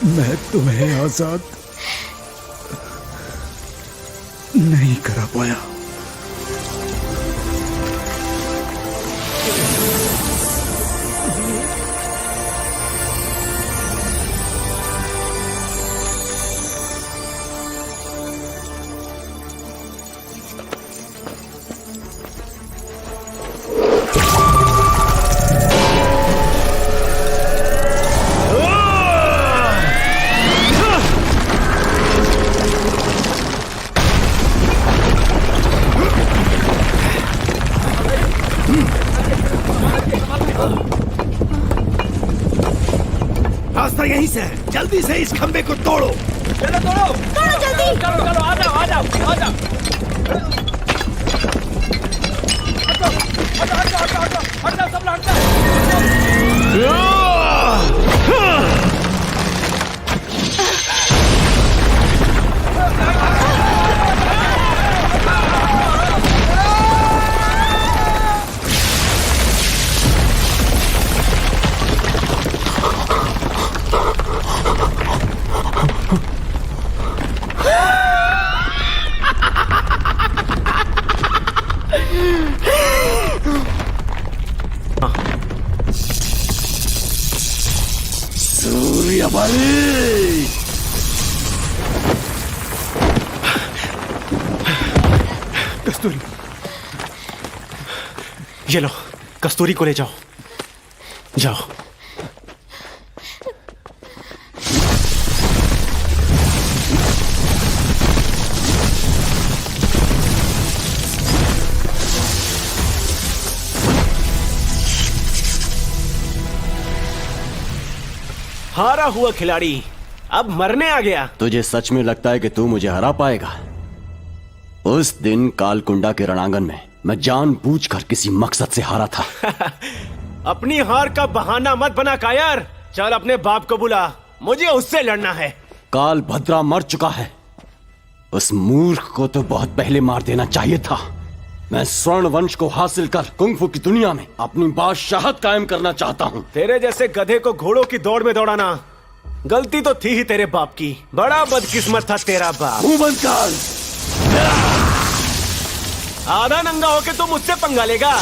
मैं तुम्हें आजाद नहीं करा पाया। रास्ता यहीं से है। जल्दी से इस खंबे को तोड़ो। चलो तोड़ो जल्दी। चलो चलो आ जाओ आ जाओ आ जाओ। हट जाओ सब लोग हट जाओ। कस्तूरी, ये लो, कस्तूरी को ले जाओ। जाओ। हारा हुआ खिलाड़ी अब मरने आ गया। तुझे सच में लगता है कि तू मुझे हरा पाएगा? उस दिन कालकुंडा के रणांगण में मैं जानबूझकर किसी मकसद से हारा था। अपनी हार का बहाना मत बना कायर। चल अपने बाप को बुला, मुझे उससे लड़ना है। काल भद्रा मर चुका है। उस मूर्ख को तो बहुत पहले मार देना चाहिए था। मैं स्वर्ण वंश को हासिल कर कुंग-फू की दुनिया में अपनी बादशाहत कायम करना चाहता हूँ। तेरे जैसे गधे को घोड़ों की दौड़ में दौड़ाना गलती तो थी ही तेरे बाप की। बड़ा बदकिस्मत था तेरा बाप। मुंह बंद कर। आधा नंगा होके तू मुझसे पंगा लेगा?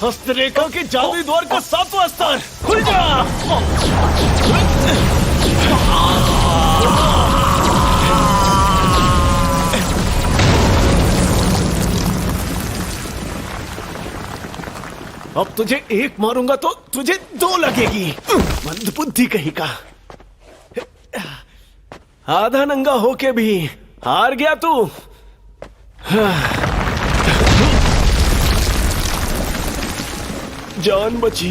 हस्तरेखा के जादुई द्वार का 7वां स्तर खुल जा। अब तुझे एक मारूंगा तो तुझे 2 लगेगी। मंदबुद्धि कहीं का। आधा नंगा होके भी हार गया तू। जान बची।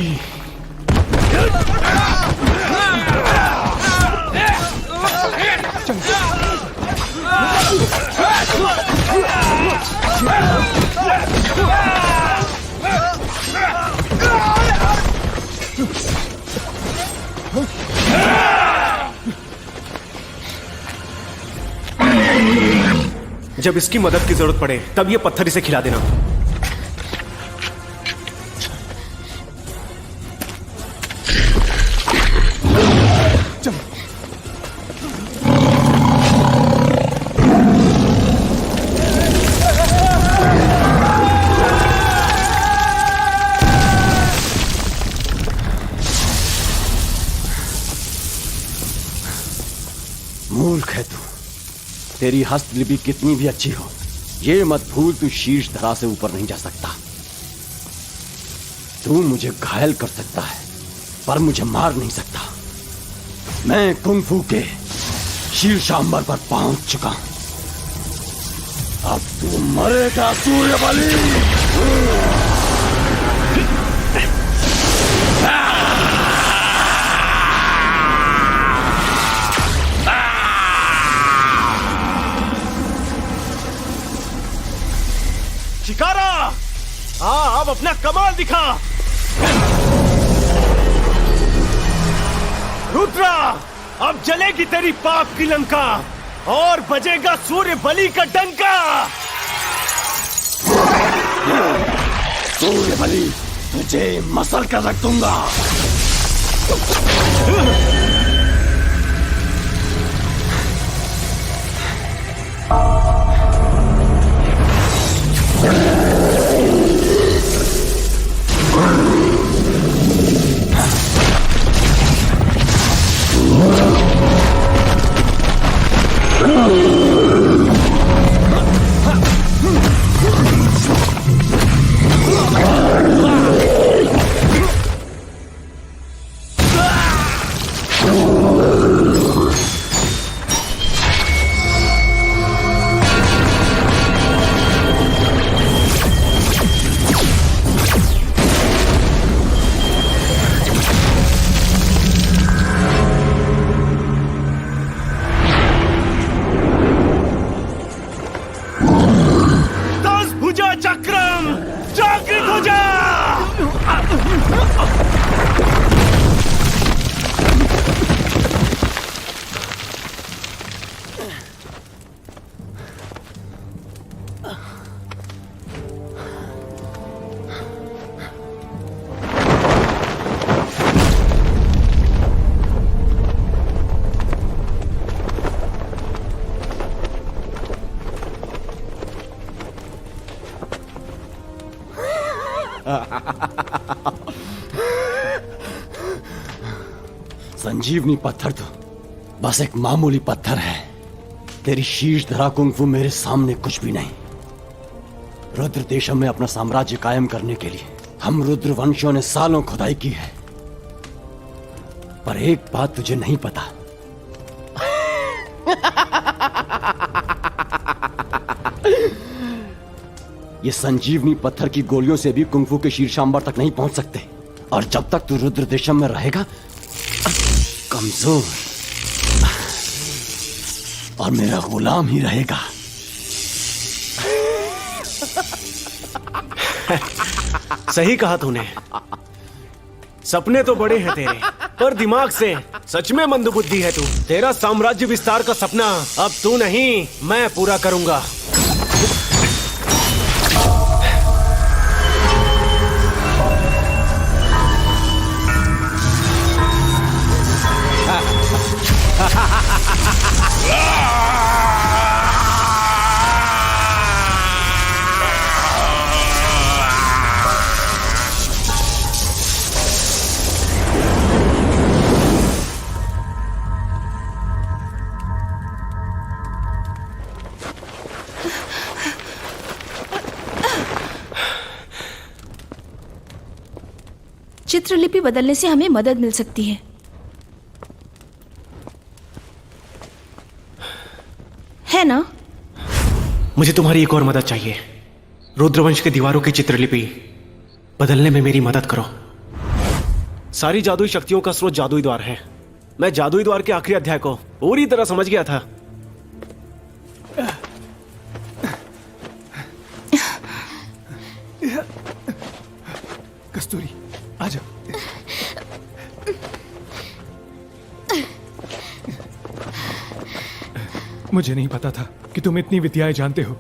जब इसकी मदद की जरूरत पड़े तब ये पत्थर इसे खिला देना। मूर्ख है तू। तेरी हस्तलिपि कितनी भी अच्छी हो, ये मत भूल, तू शीर्ष धरा से ऊपर नहीं जा सकता। तू मुझे घायल कर सकता है पर मुझे मार नहीं सकता। मैं कुंग-फू के शीर्षांबर पर पहुंच चुका हूं। अब तू मरेगा सूर्यबली। शिकारा, हाँ अब अपना कमाल दिखा। रुद्रा, अब जलेगी तेरी पाप की लंका और बजेगा सूर्य बलि का डंका। सूर्य बलि, तुझे मसल कर रख दूंगा। चक्रम जागृत हो जा। संजीवनी पत्थर तो बस एक मामूली पत्थर है। तेरी शीर्ष धरा कुंग-फू मेरे सामने कुछ भी नहीं। रुद्र देशम में अपना साम्राज्य कायम करने के लिए हम रुद्र वंशियों ने सालों खुदाई की है। पर एक बात तुझे नहीं पता। ये संजीवनी पत्थर की गोलियों से भी कुंग-फू के शीर्षांबर तक नहीं पहुंच सकते। और जब तक तू रुद्र देशम में रहेगा कमजोर और मेरा गुलाम ही रहेगा। सही कहा तूने। सपने तो बड़े हैं तेरे, पर दिमाग से सच में मंदबुद्धि है तू। तेरा साम्राज्य विस्तार का सपना अब तू नहीं, मैं पूरा करूंगा। चित्रलिपि बदलने से हमें मदद मिल सकती है ना? मुझे तुम्हारी एक और मदद चाहिए। रुद्रवंश के दीवारों की चित्रलिपि बदलने में मेरी मदद करो। सारी जादुई शक्तियों का स्रोत जादुई द्वार है। मैं जादुई द्वार के आखिरी अध्याय को पूरी तरह समझ गया था। कस्तूरी, आजा। मुझे नहीं पता था कि तुम इतनी विद्याएं जानते हो।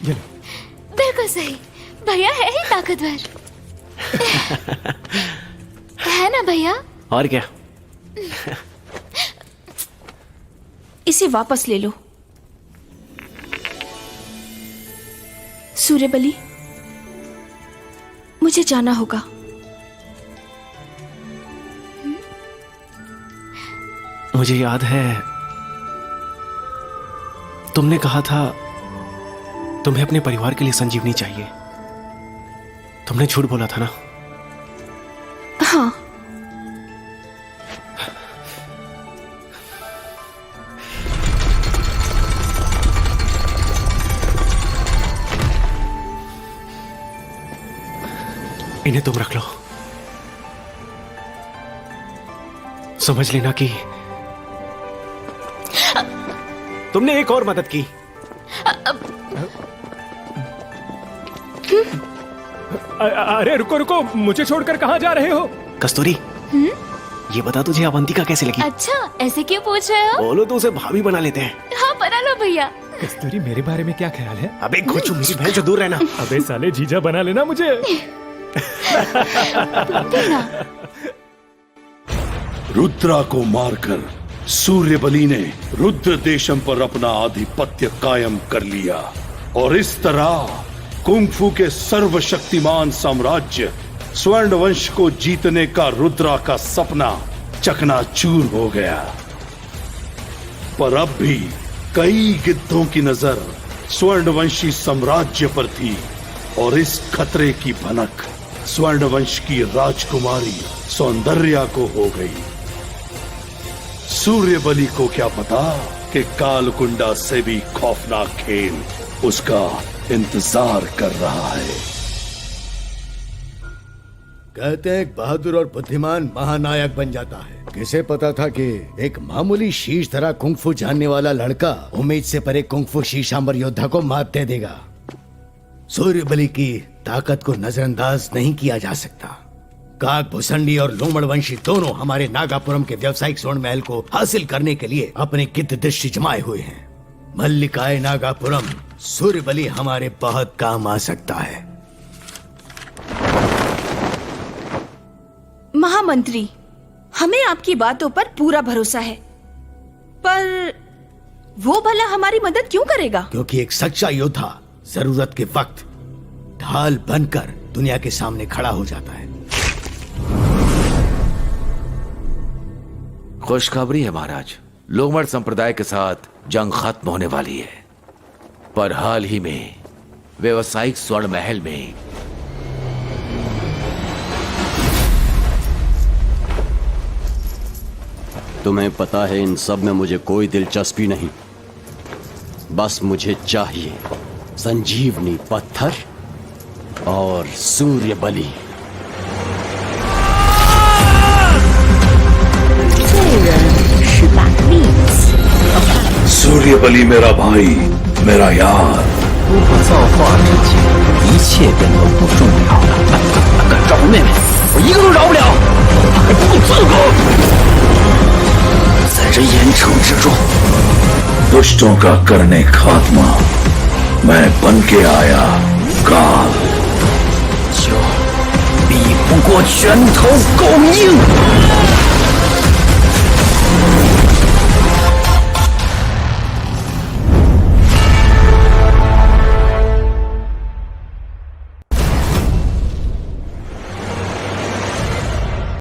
ये लो। बिल्कुल सही, भैया है ही ताकतवर। है ना भैया? और क्या? इसे वापस ले लो। सूर्यबली, मुझे जाना होगा। मुझे याद है तुमने कहा था तुम्हें अपने परिवार के लिए संजीवनी चाहिए। तुमने झूठ बोला था ना? हाँ। इन्हें तुम रख लो। समझ लेना कि तुमने एक और मदद की। अरे रुको रुको, मुझे छोड़कर कहाँ जा रहे हो? कस्तूरी, ये बता तुझे अवंतिका कैसे लगी? अच्छा, ऐसे क्यों पूछ रहे हो? बोलो तो उसे भाभी बना लेते हैं। हाँ, बना लो भैया। कस्तूरी, मेरे बारे में क्या ख्याल है? अबे खोचू, मेरी बहन से दूर रहना। अबे साले, जीजा बना लेना मुझे। रुद्रा को मारकर सूर्यबली ने रुद्र देशम पर अपना आधिपत्य कायम कर लिया और इस तरह कुंग-फू के सर्वशक्तिमान साम्राज्य स्वर्ण वंश को जीतने का रुद्रा का सपना चकनाचूर हो गया। पर अब भी कई गिद्धों की नजर स्वर्णवंशी साम्राज्य पर थी और इस खतरे की भनक स्वर्णवंश की राजकुमारी सौंदर्या को हो गई। सूर्यबली को क्या पता कि कालकुंडा से भी खौफनाक खेल उसका इंतजार कर रहा है। कहते हैं एक बहादुर और बुद्धिमान महानायक बन जाता है। किसे पता था कि एक मामूली शीश धरा कुंग-फू जानने वाला लड़का उम्मीद से परे कुंग-फू शीशांबर योद्धा को मात दे देगा। सूर्यबली की ताकत को नजरअंदाज नहीं किया जा सकता। काक भुसंडी और लोमड़ वंशी दोनों हमारे नागापुरम के व्यावसायिक स्वर्ण महल को हासिल करने के लिए अपने गिद्ध दृष्टि जमाए हुए हैं। मल्लिकाए नागापुरम, सूर्यबली हमारे बहुत काम आ सकता है। महामंत्री, हमें आपकी बातों पर पूरा भरोसा है, पर वो भला हमारी मदद क्यों करेगा? क्योंकि एक सच्चा योद्धा जरूरत के वक्त ढाल बनकर दुनिया के सामने खड़ा हो जाता है। खुशखबरी है महाराज, लोमड़ संप्रदाय के साथ जंग खत्म होने वाली है। पर हाल ही में व्यवसायिक स्वर्ण महल में तुम्हें पता है इन सब में मुझे कोई दिलचस्पी नहीं। बस मुझे चाहिए संजीवनी पत्थर और सूर्यबली। सूर्यबली मेरा भाई, मेरा यार। 突破造化之前，一切变得不重要了。敢找我妹妹，我一个都饶不了，我还不够资格。在这盐城之中， दुष्टों का करने खात्मा मैं बन के आया काल। 就比不过拳头够硬。